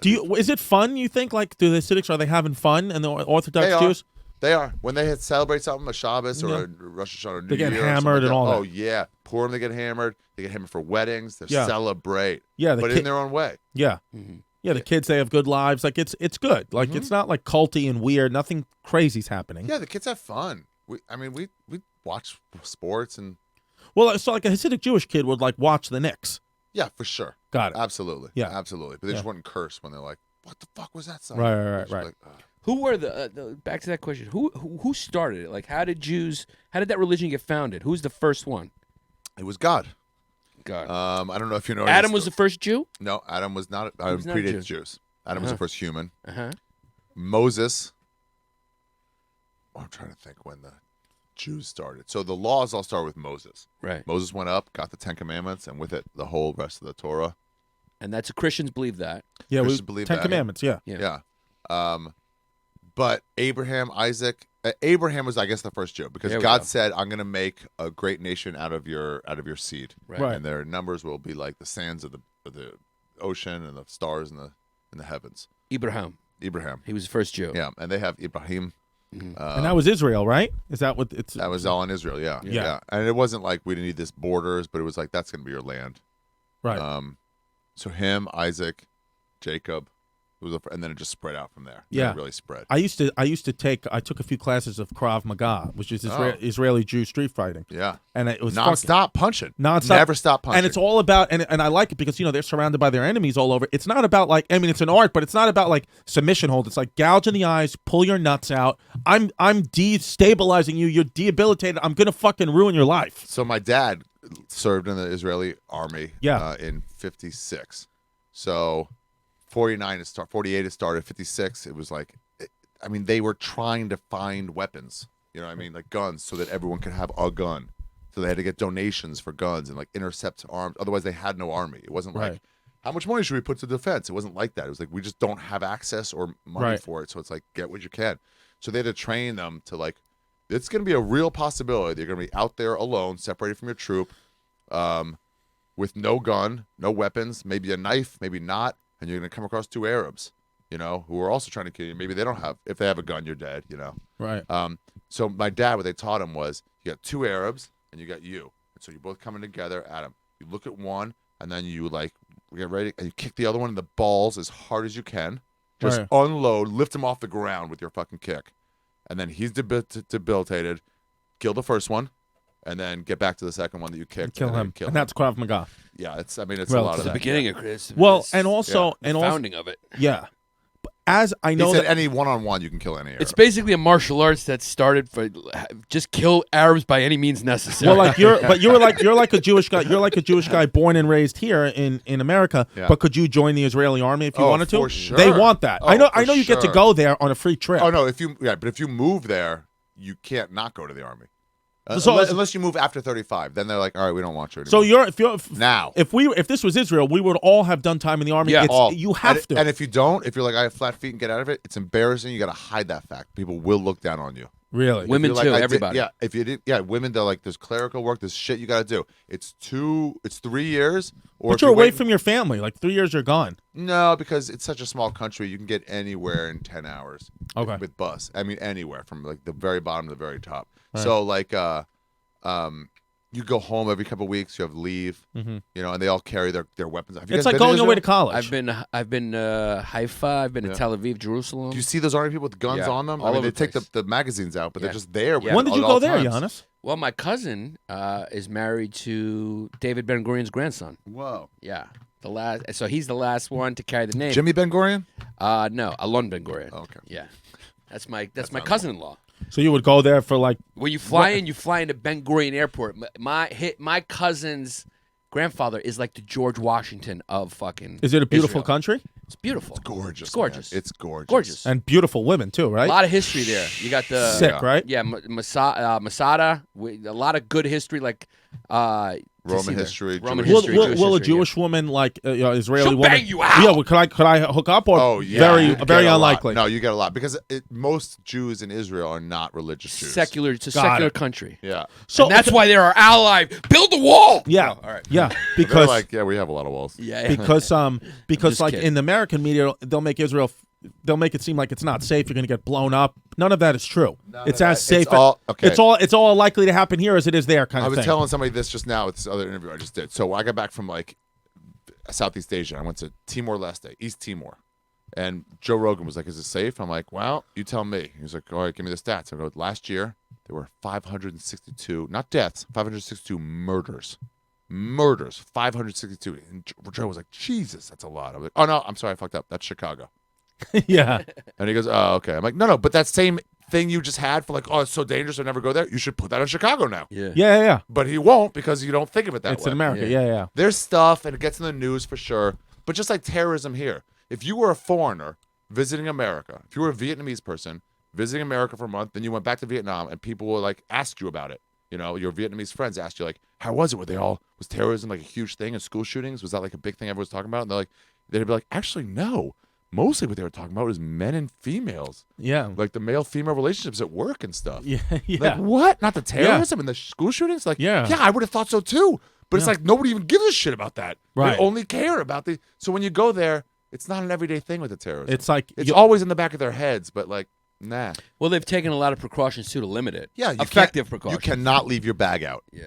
Is it fun? You think do the Hasidics, are they having fun and the Orthodox Jews?
They are. When they celebrate something, a Shabbos or a Rosh Hashanah or New Year,
they get hammered and all that.
Oh yeah, Purim they get hammered. They get hammered for weddings. They
Yeah.
celebrate.
Yeah,
but in their own way.
Yeah.
Mhm.
Yeah, the kids, they have good lives. Like it's good. Like it's not like culty and weird. Nothing crazy's happening.
Yeah, the kids have fun. We watch sports and
So like a Hasidic Jewish kid would like watch the Knicks.
yeah, for sure.
Got it.
Absolutely.
Yeah.
Absolutely. But they just wouldn't curse when they're like, "What the fuck was that song?"
Right.
Just like, "Ugh."
Who were the back to that question? Who started it? Like, how did that religion get founded? Who's the first one?
It was God.
God.
I don't know if you know.
Adam was the first Jew?
No, Adam was not. Adam
was not a
predated
Jew.
Jews. Adam was the first human.
Uh-huh.
Moses. I'm trying to think when the Jews started. So the laws all start with Moses.
Right.
Moses went up, got the 10 Commandments, and with it, the whole rest of the Torah.
And that's Christians believe that.
Yeah,
Christians believe
Ten
that.
Commandments. Yeah.
Yeah.
But Abraham, Isaac, Abraham was, I guess, the first Jew because
There we
God
go.
said, "I'm going to make a great nation out of your seed,
Right.
and their numbers will be like the sands of the ocean and the stars in the heavens."
Abraham.
Abraham,
He was the first Jew.
yeah, and they have Ibrahim.
And that was Israel, right? Is that what it's?
That was all in Israel, yeah.
Yeah.
And it wasn't like we didn't need this borders, but it was like that's going to be your land.
right.
So him, Isaac, Jacob, and then it just spread out from there.
Yeah.
It really spread.
I took a few classes of Krav Maga, which is
Oh.
Israeli Jew street fighting,
Yeah,
and it was
non-stop punching,
nonstop.
never stop punching.
And it's all about, and I like it because they're surrounded by their enemies all over. It's not about it's an art, but it's not about like submission hold. It's like gouge in the eyes, pull your nuts out. I'm destabilizing you. You're debilitated. I'm gonna fucking ruin your life.
So my dad served in the Israeli army.
Yeah.
In '56. So 48 it started. 56. It was like, they were trying to find weapons. You know what I mean? Like guns, so that everyone could have a gun. So they had to get donations for guns and like intercept arms. Otherwise, they had no army. It wasn't like,
Right.
how much money should we put to defense? It wasn't like that. It was like, we just don't have access or money
Right.
for it. So it's like, get what you can. So they had to train them to like, it's going to be a real possibility. They're going to be out there alone, separated from your troop, with no gun, no weapons, maybe a knife, maybe not. And you're going to come across two Arabs, who are also trying to kill you. Maybe they don't have, if they have a gun, you're dead,
Right.
So my dad, what they taught him was, you got two Arabs and you got you. And so you're both coming together at him. You look at one and then you like get ready and you kick the other one in the balls as hard as you can. Just
Right.
unload, lift him off the ground with your fucking kick. And then he's debilitated. Kill the first one. And then get back to the second one that you kicked.
Kill
then
him.
Kill
And
him.
that's Krav Maga.
Yeah, it's a lot
Well,
of
it's
The
that.
beginning of Chris.
Well,
It's
and also,
the
and also,
founding of it.
yeah. But as I
He
know
said
that,
any one-on-one you can kill any Arab.
It's basically a martial arts that started for just kill Arabs by any means necessary.
well, like you're like a Jewish guy. You're like a Jewish guy born and raised here in America.
Yeah.
But could you join the Israeli army if you
Oh,
wanted to?
for sure.
They want that.
Oh,
I know
for
you get to
sure.
go there on a free trip.
Oh no, but if you move there, you can't not go to the army.
So-
Unless you move after 35, then they're like, all right, we don't want you anymore.
So
now.
if this was Israel, we would all have done time in the army.
Yeah.
You have to.
And if you don't, if you're like, I have flat feet and get out of it, it's embarrassing. You got to hide that fact. People will look down on you.
Really?
If
Women
you're like,
too,
I did-
everybody.
yeah, if you did, yeah, women. They're like, there's clerical work, there's shit you got to do. It's 3 years, or
But
if
you're away
waiting-
from your family. Like 3 years, you're gone.
No, because it's such a small country, you can get anywhere in 10 hours.
Okay.
With bus, anywhere from like the very bottom to the very top.
Right.
So like, you go home every couple of weeks. You have leave, and they all carry their weapons. Have you
It's
guys
like
been
going away to
Israel?
college.
I've been Haifa. I've been to
Yeah.
Tel Aviv, Jerusalem.
Do you see those army people with guns
Yeah,
on them?
all
I mean,
over
they
the
take
place.
the magazines out, but
Yeah.
they're just there.
Yeah.
When did you go there, Giannis?
Well, my cousin is married to David Ben Gurion's grandson.
Whoa,
Yeah, the last. So he's the last one to carry the name.
Jimmy Ben Gurion.
No, Alon Ben Gurion.
Oh, okay.
Yeah, that's my
not
cousin-in-law.
So you would go there for like.
When you fly in, you fly into Ben Gurion Airport. My cousin's grandfather is like the George Washington of fucking.
Is it a beautiful
Israel.
country?
It's beautiful.
It's gorgeous.
It's gorgeous.
Man. It's gorgeous.
Gorgeous.
And beautiful women too, right?
A lot of history there. You got the
Sick, right?
Yeah, Masada. A lot of good history, like
Roman history.
Roman
Jewish
history.
Will
Jewish
a
history,
Jewish woman, like Israeli
She'll
woman,
bang you out.
Yeah, well, could I hook up? Or
Oh yeah,
very
you get
very
a lot.
unlikely.
No, you get a lot because most Jews in Israel are not religious Jews.
Secular. It's a
Got
secular
it.
country.
Yeah,
So
And that's why they're our ally. Build a wall.
Yeah,
Oh, all right.
yeah,
they're
because
like, yeah, we have a lot of walls.
Yeah.
because
just
like
kidding.
in the American media, they'll make it seem like it's not safe. You're going to get blown up. None of that is true. It's as safe.
It's all okay.
It's all likely to happen here as it is there. Kind
I
of
was
thing.
telling somebody this just now with this other interview I just did. So I got back from like Southeast Asia. I went to Timor-Leste, East Timor, and Joe Rogan was like, "Is it safe?" I'm like, "Well, you tell me." He's like, "All right, give me the stats." I go, "Last year there were 562, not deaths, 562 murders." 562. And Joe was like, Jesus, that's a lot. I'm like, oh no, I'm sorry, I fucked up. That's Chicago.
Yeah,
And he goes, oh, okay. I'm like, no, but that same thing you just had for like, oh, it's so dangerous, I never go there. You should put that in Chicago now.
Yeah.
yeah.
But he won't because you don't think of it that
It's
way.
in America.
Yeah.
Yeah.
There's stuff and it gets in the news for sure. But just like terrorism here, if you were a foreigner visiting America, if you were a Vietnamese person visiting America for a month, then you went back to Vietnam and people will like ask you about it. You know, your Vietnamese friends asked you like, how was it? Was terrorism like a huge thing and school shootings? Was that like a big thing everyone was talking about? And they'd be like, actually, no. Mostly what they were talking about was men and females,
Yeah.
like the male-female relationships at work and stuff.
Yeah. Yeah.
Like what? Not the terrorism and the school shootings? Like,
Yeah.
I would have thought so too. But it's
Yeah.
like nobody even gives a shit about that.
Right.
They only care about the. So when you go there, it's not an everyday thing with the terrorism.
It's like
it's always in the back of their heads, but like, nah.
Well, they've taken a lot of precautions too to limit it.
Yeah, you
effective
You
precautions.
cannot leave your bag out.
Yeah.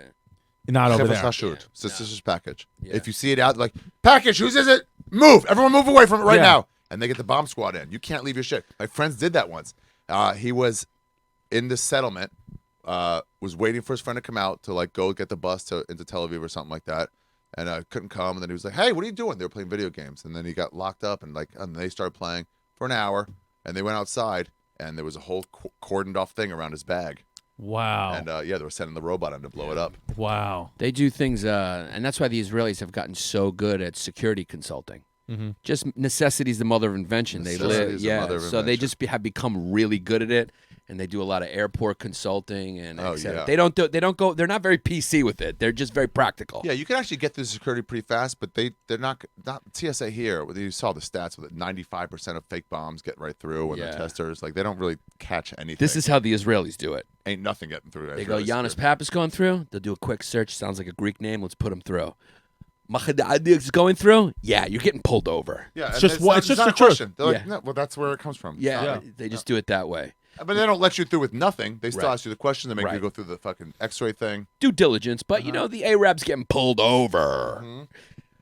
not over there.
It's suspicious package.
Yeah.
If you see it out, like package, whose is it? Move! Everyone, move away from it right
Yeah.
now. And they get the bomb squad in. You can't leave your shit. My friends did that once. He was in the settlement, was waiting for his friend to come out to like go get the bus into Tel Aviv or something like that, and couldn't come. And then he was like, "Hey, what are you doing?" They were playing video games, and then he got locked up, and they started playing for an hour, and they went outside, and there was a whole cordoned off thing around his bag,
Wow.
and they were sending the robot in to blow it up.
Wow.
They do things, and that's why the Israelis have gotten so good at security consulting.
Mm-hmm.
Just necessity is the mother of invention. They
Necessity
live,
is the mother of
so they
invention.
just have become really good at it, and they do a lot of airport consulting and
Oh,
et cetera.
yeah.
They don't go. They're not very PC with it. They're just very practical.
Yeah, you can actually get through security pretty fast, but they're not TSA here. You saw the stats with it, 95% of fake bombs get right through, and
Yeah.
the testers they don't really catch anything.
This is how the Israelis do it.
ain't nothing getting through.
They go, Yannis Pappas going through. They'll do a quick search. Sounds like a Greek name. Let's put him through. Mahadad's going through. Yeah, you're getting pulled over.
Yeah,
It's just
it's
what-
not,
it's just
not
the
a
truth.
question. They're like,
Yeah.
no, well, that's where it comes from. It's
Yeah,
not-
they just do it that way.
but they don't let you through with nothing. They still
Right.
ask you the question. They make you
Right.
go through the fucking X-ray thing.
Due diligence, but you know the Arabs getting pulled over.
Mm-hmm.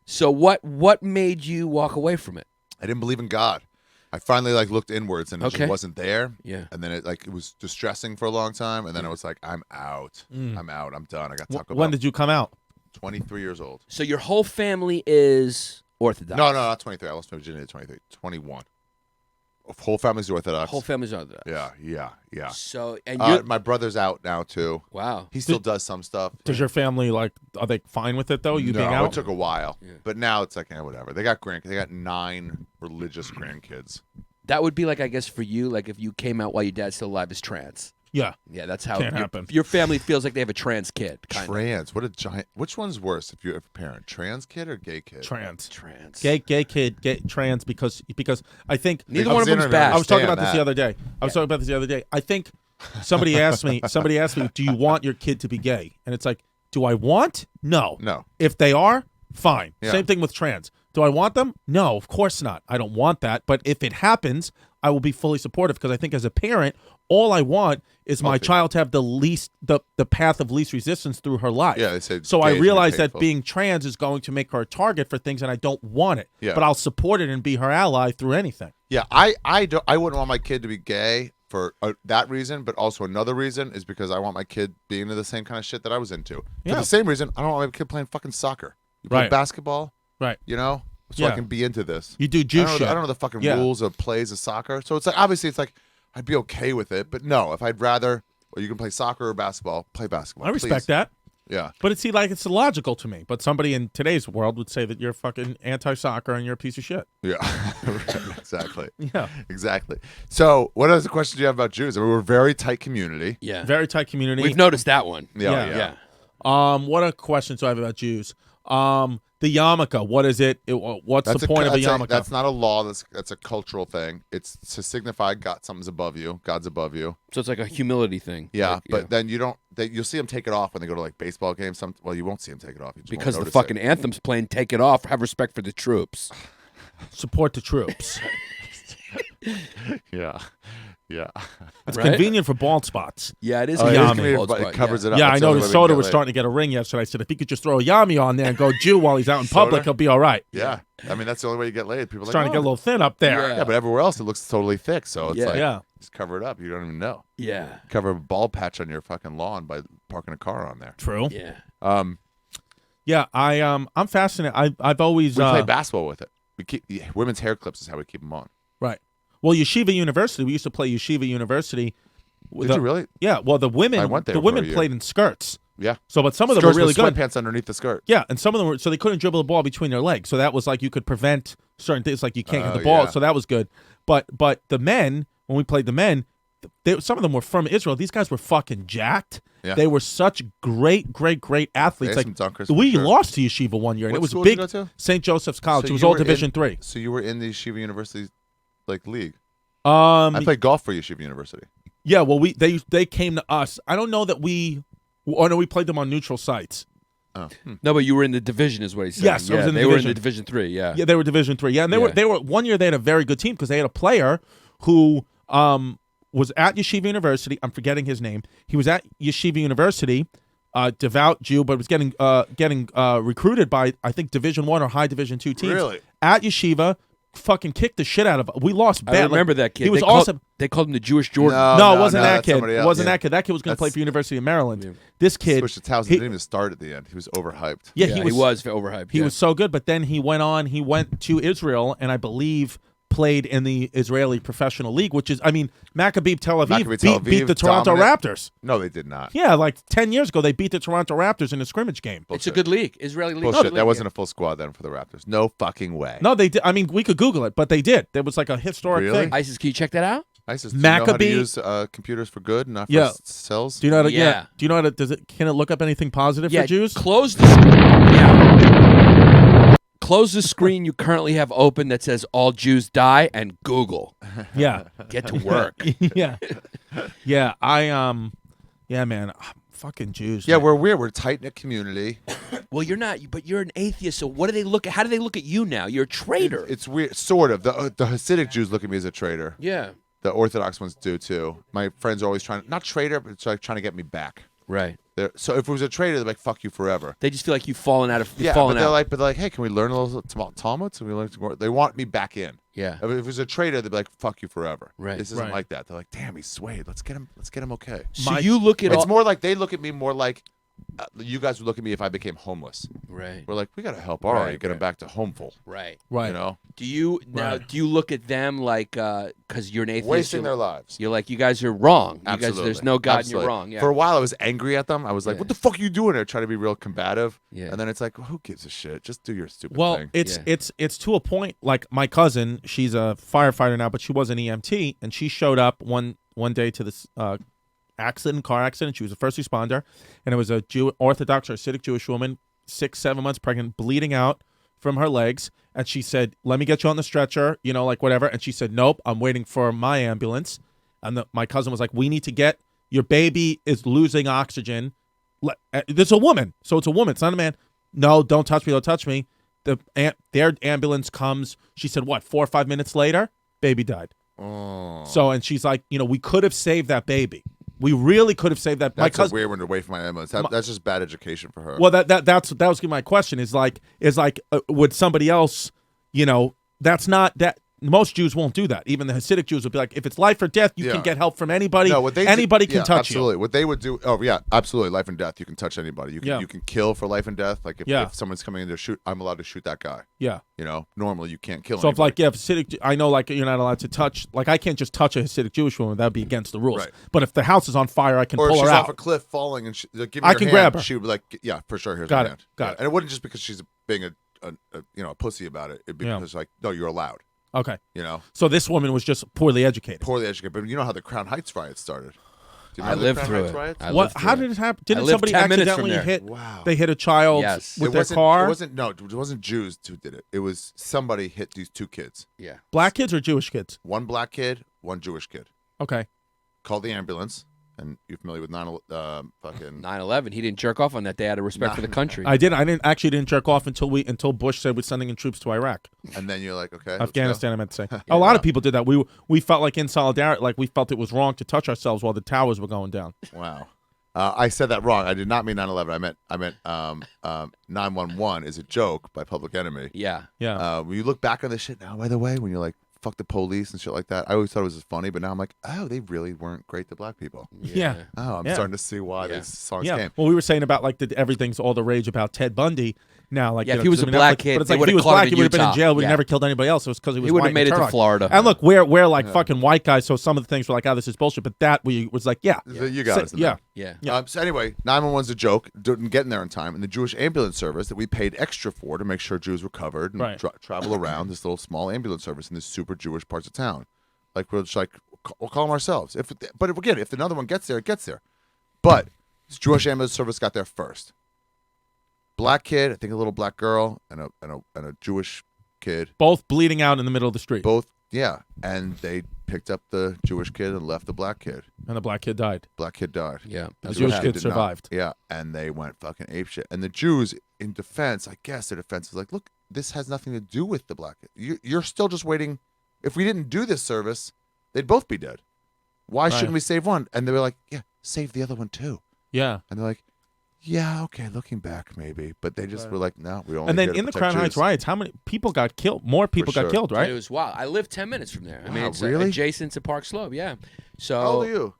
So what made you walk away from it?
I didn't believe in God. I finally looked inwards and it
Okay.
just wasn't there.
Yeah.
And then it was distressing for a long time. And then I was like, I'm out. I'm out. I'm done. I got Taco
When
Bell.
did you come out?
23 years old.
So your whole family is Orthodox.
No, not 23. I lost my virginity at 23. 21. Whole family's Orthodox.
Whole family's Orthodox.
Yeah.
So and you
My brother's out now too.
wow.
He still does some stuff.
Does your family are they fine with it though? You being
No,
out?
it took a while,
Yeah.
but now it's like whatever. They got 9 religious grandkids.
That would be like, I guess, for you, like if you came out while your dad's still alive as trans.
Yeah.
Yeah, that's how
Can't happen.
your family feels like they have a trans kid. Kind
Trans. What a giant. Which one's worse if you're a parent? Trans kid or gay kid?
Trans.
Trans.
Gay kid, gay trans because I think
Neither
I
one
was
of them's
interviewing-
bad.
I was talking
Understand
about this
that.
the other day. I think somebody asked me, do you want your kid to be gay? And it's like, do I want? No.
No.
If they are, fine.
Yeah.
Same thing with trans. Do I want them? No, of course not. I don't want that. But if it happens, I will be fully supportive because I think as a parent, all I want is my
Healthy.
child to have the path of least resistance through her life.
Yeah, they say
So
gay
I
is more
realize that
painful.
being trans is going to make her a target for things, and I don't want it.
Yeah.
But I'll support it and be her ally through anything.
Yeah, I wouldn't want my kid to be gay for that reason, but also another reason is because I want my kid being into the same kind of shit that I was into. For
Yeah.
the same reason, I don't want my kid playing fucking soccer. You play
Right.
basketball,
Right.
so I
Yeah.
can be into this.
You do Jew
I
shit.
don't know the fucking
Yeah.
rules of plays of soccer. So it's like, obviously, it's like, I'd be okay with it. But no, if I'd rather, well, you can play soccer or basketball, play basketball.
I respect
please.
that.
Yeah.
But it's illogical to me. But somebody in today's world would say that you're fucking anti-soccer and you're a piece of shit.
Yeah. Exactly.
Yeah.
Exactly. So, what other questions do you have about Jews? I mean, we're a very tight community.
Yeah.
Very tight community.
We've noticed that one.
Yeah.
What are questions do I have about Jews? The yarmulke. What is it? What's the point of a yarmulke?
That's not a law. That's a cultural thing. It's to signify something's above you. God's above you.
So it's like a humility thing.
Yeah,
Like,
but then you don't. You'll see them take it off when they go to like baseball games. Well, you won't see them take it off. You just won't
because the
notice
fucking
it.
anthem's playing, take it off. Have respect for the troops.
Support the troops.
Yeah.
It's
Right?
convenient for bald spots.
Yeah, it is.
Oh,
a
it is
yummy.
convenient, but it covers it up.
Yeah, I
That's the only
noticed
way we
Soda
can
was
get
starting to get a ring yesterday. I said if he could just throw a yummy on there and go Jew while he's out in public,
Soda?
he'll be all right.
laid. Yeah. I mean, that's the only way you get laid. People are
It's
like,
starting to get a little thin up there.
Yeah, but everywhere else it looks totally thick. So it's
Yeah.
like,
Yeah.
just cover it up. You don't even know.
Yeah.
Cover a bald patch on your fucking lawn by parking a car on there.
True.
Yeah.
Yeah, I'm fascinated. I've always
We play basketball with it. We keep women's hair clips is how we keep them on.
right. Well, Yeshiva University. We used to play Yeshiva University.
Did you really?
Yeah. Well, the women.
I went there
the
for
women
a year.
played in skirts.
Yeah.
So, but some of them
Skirts
were really
with
good.
sweatpants underneath the skirt.
Yeah, and some of them were so they couldn't dribble the ball between their legs. So that was like you could prevent certain things, like you can't get
Oh,
the ball.
yeah.
So that was good. But the men, when we played the men, some of them were from Israel. These guys were fucking jacked.
Yeah.
They were such great athletes.
They had
Like
some dunkers,
we
for sure.
lost to Yeshiva one year, and
What
it was
school did
big.
you go to?
St. Joseph's College.
So
it was
you
all
were
Division III.
So you were in the Yeshiva University league.
I
I played golf for Yeshiva University.
Yeah, well, they came to us. I don't know that we. Oh no, we played them on neutral sites.
Oh.
No, but you were in the division, is what he said.
Yes, I was in the
they were in
division.
the Division 3. Yeah.
Yeah, they were Division III. Yeah, and they were 1 year. They had a very good team because they had a player who was at Yeshiva University. I'm forgetting his name. He was at Yeshiva University, devout Jew, but was getting recruited by I think Division I or High Division II teams.
Really?
At Yeshiva, fucking kicked the shit out of. We lost bad.
I remember that kid.
He was
they called,
awesome.
They called him the Jewish Jordan.
No, it wasn't that
that's
kid.
somebody
It
else.
wasn't
Yeah.
that kid. That kid was going to play
That's-
for University of Maryland. This kid,
Switched to Towson.
he-
Didn't even start at the end. He was overhyped.
yeah,
he
he
was overhyped.
He
yeah.
was so good, but then he went on. He went to Israel, and I believe played in the Israeli Professional League, which is, I mean, Maccabi Tel Aviv,
Maccabi Tel
beat the
Aviv,
Toronto
dominant.
Raptors.
No, they did not.
Yeah, like 10 years ago, they beat the Toronto Raptors in a scrimmage game.
It's a good league. Israeli league.
Bullshit.
Good
That
league,
wasn't a full squad then for the Raptors. No fucking way.
No, they did. I mean, we could Google it, but they did. There was like a historic
Really?
thing.
ISIS, can you check that out?
ISIS, do you know how to
Maccabee-
use computers for good, not for
Yeah.
cells?
Do you know how to?
Yeah.
Do you know how to? Can it look up anything positive
Yeah.
for Jews?
Close the screen. Yeah. Close the screen you currently have open that says "All Jews Die" and Google.
Yeah,
Get to work.
yeah, yeah. Yeah, man. Fucking Jews.
Yeah,
man.
we're weird. We're a tight knit community.
Well, you're not, but you're an atheist. So what do they look at? How do they look at you now? You're a traitor.
It's weird. Sort of. The Hasidic Jews look at me as a traitor.
Yeah.
The Orthodox ones do too. My friends are always not traitor, but it's like trying to get me back.
Right.
So if it was a traitor, they're like, "Fuck you forever."
They just feel like you've fallen out of.
Yeah,
fallen
but they're
out.
like, "Hey, can we learn a little Talmud? Can we learn some more?" They want me back in.
Yeah.
If it was a traitor, they'd be like, "Fuck you forever."
Right.
This isn't
Right.
like that. They're like, "Damn, he's swayed. Let's get him. Let's get him okay."
So you look at
It's
all.
more like they look at me more like you guys would look at me if I became homeless.
Right.
We're like, we gotta help Ari
Right,
get him
right.
back to homeful.
Right.
right.
You know,
Do you now?
Right.
Do you look at them like because you're an atheist?
wasting
you're,
their lives.
you're like you guys are wrong. You
Absolutely.
guys, there's no God and
Absolutely.
you're wrong. Yeah.
For a while, I was angry at them. I was like,
Yeah.
"What the fuck are you doing there?" Trying to be real combative.
Yeah.
And then it's like, well, who gives a shit? Just do your stupid
Well,
thing.
it's
Yeah.
it's to a point. Like my cousin, she's a firefighter now, but she was an EMT, and she showed up one day to this car accident. She was a first responder, and it was a Orthodox or Hasidic Jewish woman, 6-7 months pregnant, bleeding out from her legs, and she said, "Let me get you on the stretcher," like whatever. And she said, "Nope, I'm waiting for my ambulance." And my cousin was like, "We need to get your baby is losing oxygen." There's a woman, so it's a woman. It's not a man. No, don't touch me. Don't touch me. Their ambulance comes. She said, what, 4 or 5 minutes later, baby died.
Oh.
So, and she's like, we could have saved that baby. We really could have saved that.
That's
my cousin,
a weird one to wait for my ambulance. That's just bad education for her.
well, that was my question. Is like, would somebody else, that's not that. most Jews won't do that. Even the Hasidic Jews will be like, if it's life or death, you can get help from anybody.
No, what they
anybody can touch
absolutely.
you.
What they would do, absolutely, life and death. You can touch anybody. You can kill for life and death. Like if someone's coming in to shoot, I'm allowed to shoot that guy.
Yeah.
Normally you can't kill.
So
anybody.
if Hasidic, I know like you're not allowed to touch. Like I can't just touch a Hasidic Jewish woman. That'd be against the rules.
Right.
But if the house is on fire, I can
or
pull
if
her
she's
out.
off a cliff falling and give
I
her
can
hand,
grab her.
She would be like, yeah, for sure. Here's
Got
my
it.
hand.
Got it.
And it wouldn't just because she's being a pussy about it. It'd be because like, no, you're allowed.
Okay.
So
this woman was just poorly educated.
Poorly educated. But you know how the Crown Heights riots started. Do you
I
remember
lived
the Crown
through
Heights
it.
riots?
I
What?
lived
How
through
did
it.
it happen?
I
Didn't
lived
somebody
10 minutes from
accidentally
there.
hit?
Wow.
They hit a child
Yes.
with
It
their
wasn't-
car.
It wasn't Jews who did it. It was somebody hit these two kids.
Yeah.
Black kids or Jewish kids?
One black kid, one Jewish kid.
Okay.
Called the ambulance. And you're familiar with
9/11. He didn't jerk off on that day out of respect for the country.
I didn't jerk off until Bush said we're sending in troops to Iraq,
and then you're like, okay, let's
Afghanistan. I meant to say. A lot of people did that. We felt like in solidarity, like we felt it was wrong to touch ourselves while the towers were going down.
go. Wow. I said that wrong. I did not mean 9/11. I meant 911 is a joke by Public Enemy.
Yeah.
Yeah.
When you look back on this shit now, by the way, when you're like, fuck the police and shit like that, I always thought it was just funny, but now I'm like, oh, they really weren't great to black people.
Yeah.
Oh, I'm starting to see why these songs came.
Well, we were saying about like everything's all the rage about Ted Bundy. Now, like,
if he was a black kid,
but it's
they
like if he
would've
was
caught him
black,
in
he would have been in
Utah.
jail. We
Yeah.
never killed anybody else. It was because he was.
He would've
white
made
and
it to
Turok.
Florida.
And look, we're like fucking white guys, so some of the things were like, oh, this is bullshit. But that was like, yeah,
You got us.
yeah.
Yeah.
So anyway, 911's a joke. Didn't get in there in time, and the Jewish ambulance service that we paid extra for to make sure Jews were covered and travel around this little small ambulance service in these super Jewish parts of town. Like we're just like we'll call them ourselves. But again, if another one gets there, it gets there. But this Jewish ambulance service got there first. Black kid, I think a little black girl, and a Jewish kid.
Both bleeding out in the middle of the street.
Both, yeah. And they picked up the Jewish kid and left the black kid.
And the black kid died.
Black kid died.
Yeah.
The Jewish kid survived.
Yeah, and they went fucking apeshit. And the Jews, in defense, I guess their defense is like, look, this has nothing to do with the black kid. You're still just waiting. If we didn't do this service, they'd both be dead. Why shouldn't we save one? And they were like, yeah, save the other one too.
Yeah.
And they're like, yeah, okay, looking back maybe. But they just were like, no, we only
And then
here to
in the
protect
Crown
Jews.
Heights riots, how many people got killed? More people got
sure.
killed, right?
It was wild. I lived 10 minutes from there. I mean,
Wow,
it's
really?
adjacent to Park Slope. Yeah. So.
How old are you?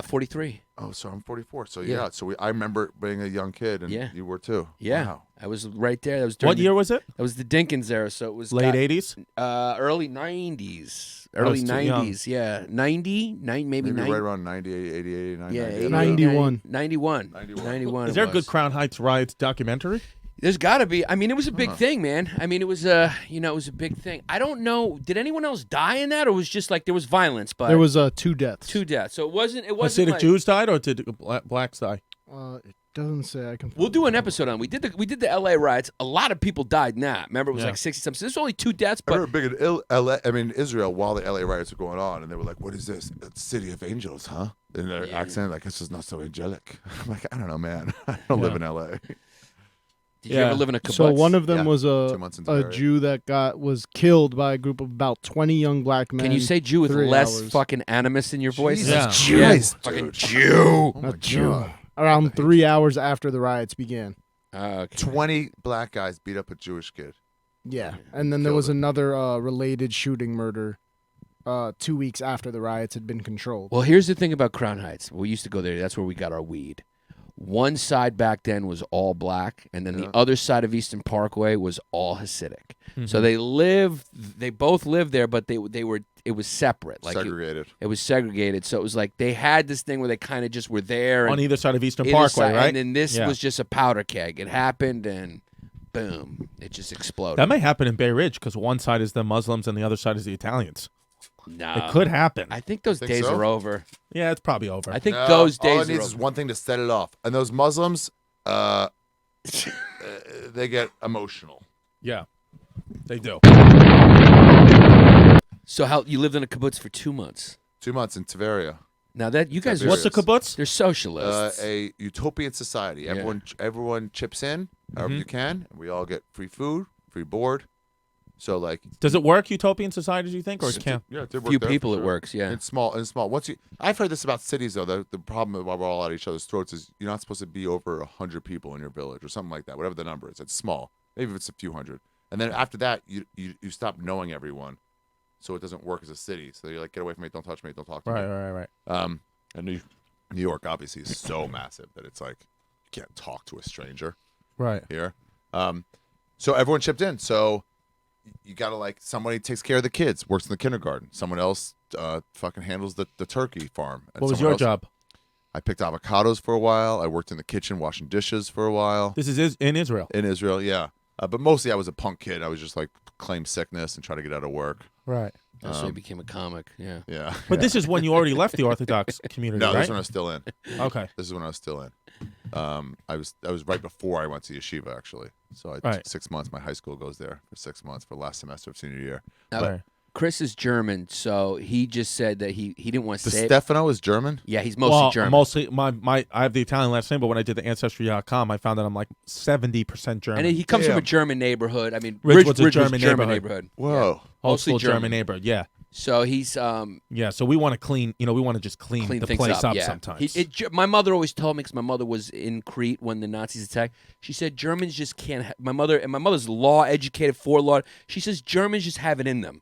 43.
Oh, so I'm 44. So
Yeah.
yeah, so I remember being a young kid, and
Yeah.
you were too.
Yeah.
Wow.
I was right there. That was during
What year was it?
That was the Dinkins era. So it was
Late 80s?
early 90s.
I
Early
was too young.
90s. Yeah. 90, maybe
Maybe
90.
right around 98, 88, 99.
Yeah,
98.
91.
91.
Is there
it
a good
was.
Crown Heights riots documentary?
There's got to be. I mean, it was a big thing, man. I mean, it was it was a big thing. I don't know. Did anyone else die in that, or was just like there was violence? But
There was 2 deaths.
2 deaths. So it wasn't.
Hasidic
like,
Jews died, or did blacks die?
It doesn't say. I can.
We'll do an episode on. We did the L.A. riots. A lot of people died in that. Remember, it was
Yeah.
like 60 something. So there's only 2 deaths,
I
but
remember big in LA, Israel while the LA riots were going on, and they were like, "What is this? It's City of Angels, huh?" In their accent, like it's just not so angelic. I'm like, I don't know, man. I don't live in LA.
did you ever live in a kibbutz?
So one of them
Yeah.
was
2 months into
a
the
Jew that was killed by a group of about 20 young black men.
Can you say Jew with
3
less
hours.
fucking animus in your voice?
Jesus
Yeah.
Christ,
Fucking
dude.
Jew.
Oh my
A Jew.
God.
Around 3 hours after the riots began.
Okay.
20 black guys beat up a Jewish kid.
Yeah, and then there
Killed
was
him.
another related shooting murder 2 weeks after the riots had been controlled.
Well, here's the thing about Crown Heights. We used to go there. That's where we got our weed. One side back then was all black, and then the other side of Eastern Parkway was all Hasidic. So they both lived there, but it was separate. Like
Segregated.
It was segregated. So it was like they had this thing where they kind of just were there.
On
and
either side of Eastern
either
Parkway,
side,
right?
And then this
Yeah.
was just a powder keg. It happened, and boom, it just exploded.
That may happen in Bay Ridge because one side is the Muslims and the other side is the Italians.
No.
It could happen.
I think those
Think
days
so?
are over.
Yeah, it's probably over.
I think
No,
those
all
days
it
are
needs is
over.
one thing to set it off, and those Muslims, they get emotional.
Yeah, they do.
So how you lived in a kibbutz for 2 months?
2 months in Tveria.
Now that you guys,
Tiberias.
What's a kibbutz?
they're socialists.
A utopian society. Everyone chips in however you can, and we all get free food, free board. So like,
Does it work, utopian societies, you think, or it can't?
yeah, it did work
Few
there
people
for
it
sure.
works, yeah.
It's small. Once you, I've heard this about cities though. The problem while we're all at each other's throats is you're not supposed to be over 100 people in your village or something like that. Whatever the number is, it's small. Maybe if it's a few hundred, and then after that, you stop knowing everyone. so it doesn't work as a city. So you're like, get away from me, don't touch me, don't talk to
Right,
me.
right, right.
And New York obviously is so massive that it's like you can't talk to a stranger
Right.
here. So everyone chipped in. So you gotta like somebody takes care of the kids, works in the kindergarten. Someone else fucking handles the turkey farm. And
What was
someone
your
else-
job?
I picked avocados for a while. I worked in the kitchen washing dishes for a while.
This is in Israel.
In Israel, yeah. But mostly I was a punk kid. I was just like claim sickness and try to get out of work.
Right.
That's why he became a comic. Yeah.
Yeah.
But this is when you already left the Orthodox community,
No,
right?
this one I was still in.
Okay.
This is when I was still in. I was right before I went to yeshiva actually. So I
Right.
took 6 months. My high school goes there for 6 months for last semester of senior year.
Now,
Right.
Chris is German, so he just said that he didn't want to say it.
Distefano is German?
Yeah, he's mostly German.
Mostly my I have the Italian last name, but when I did the Ancestry.com, I found that I'm like 70% German.
and he comes from a
Damn.
German neighborhood. I mean,
Ridgewood's a
Ridgewood's
German neighborhood.
Whoa.
Old
mostly
school German
German.
neighborhood. Yeah.
So he's
Yeah. So we want to clean, we want to just clean the
things
place up
yeah.
sometimes.
My mother always told me, because my mother was in Crete when the Nazis attacked. She said Germans just can't. My mother's law educated for law. She says Germans just have it in them.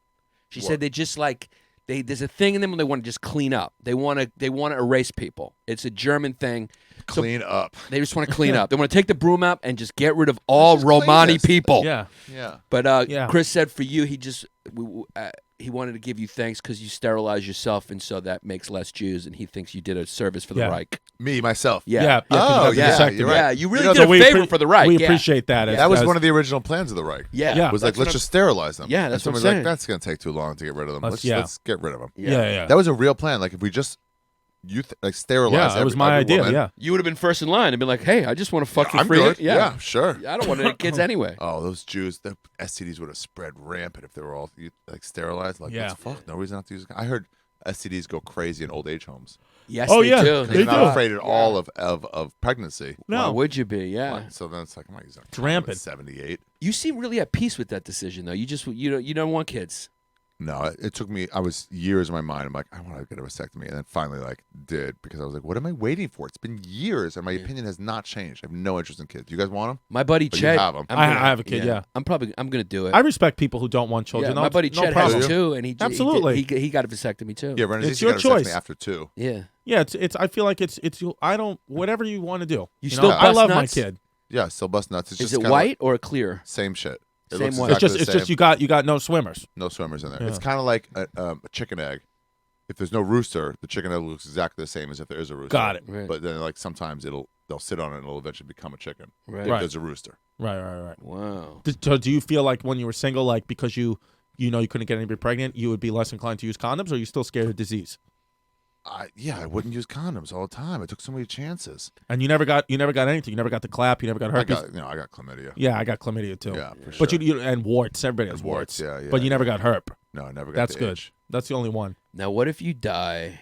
She said they just like there's a thing in them when they want to just clean up. They want to erase people. It's a German thing.
Clean up.
They just want to clean up. They want to take the broom out and just get rid of all
just clean
Romani
this.
people.
yeah.
Yeah.
But
Yeah.
Chris said for you, he wanted to give you thanks because you sterilize yourself, and so that makes less Jews, and he thinks you did a service for the
Yeah.
Reich.
Me, myself.
Yeah.
Yeah. 'cause you
Oh,
got the
yeah,
vasectomy.
you're right.
Yeah, you really
know,
did a
we
favor
appre-
for the Reich.
We
yeah.
appreciate that.
That was one of the original plans of the Reich.
Yeah.
Yeah.
Was like,
That's
let's
what
just sterilize them.
Yeah,
And
that's what I'm
somebody's like,
saying.
that's going to take too long to get rid of them.
Let's-
Let's get rid of them.
Yeah.
That was a real plan. Like, if we just sterilize
Yeah, it was my
every
idea.
woman.
Yeah.
You would have been first in line and been like, "Hey, I just want to fucking
I'm
free
good.
it." Yeah.
Sure.
I don't want any kids anyway.
Oh, those Jews, the STDs would have spread rampant if they were all like sterilized. Like,
Yeah.
what the fuck? No reason not to use. I heard STDs go crazy in old age homes.
Yes,
Oh,
they
yeah.
do.
They
They're not
do.
afraid at all of pregnancy.
Why
No.
would you be? Yeah.
So then it's like, I'm not using
It's rampant.
78.
You seem really at peace with that decision, though. You don't want kids.
No, it took me. I was years in my mind. I'm like, I want to get a vasectomy, and then finally, like, did because I was like, what am I waiting for? It's been years, and my opinion has not changed. I have no interest in kids. You guys want them?
My buddy
But you
Chet.
have 'em.
I'm
I
gonna-
have a kid, yeah.
I'm gonna do it.
I respect people who don't want
yeah,
children.
my buddy
no
Chet
problem.
has two, and he
Absolutely.
he got a vasectomy too.
Yeah, Renee,
It's
you
your
got a vasectomy
choice.
after 2.
Yeah.
Yeah, it's. I feel like it's. I don't. Whatever you want to do.
You
know?
still
I
bust
love
nuts?
my kid.
Yeah, still bust nuts. It's
Is
just
it
kinda
white or clear?
Same shit. It
Same
looks
way.
It's
exactly
just.
the
It's
same.
just you got no swimmers.
No swimmers in there.
Yeah.
It's kind of like a chicken egg. If there's no rooster, the chicken egg looks exactly the same as if there is a rooster.
Got it.
Right.
But then, like, sometimes they'll sit on it and it'll eventually become a chicken.
Right.
If
Right.
there's a rooster.
Right.
Wow.
So do you feel like when you were single, like because you couldn't get anybody pregnant, you would be less inclined to use condoms, or are you still scared of disease?
I wouldn't use condoms all the time. I took so many chances.
And you never got anything. You never got the clap. You never got
I
herpes.
got chlamydia.
Yeah, I got chlamydia too.
Yeah, for sure.
But you and warts. Everybody has
And warts,
warts.
yeah.
But you never got herp.
No, I never got
That's
the
good.
itch.
That's the only one.
Now, what if you die,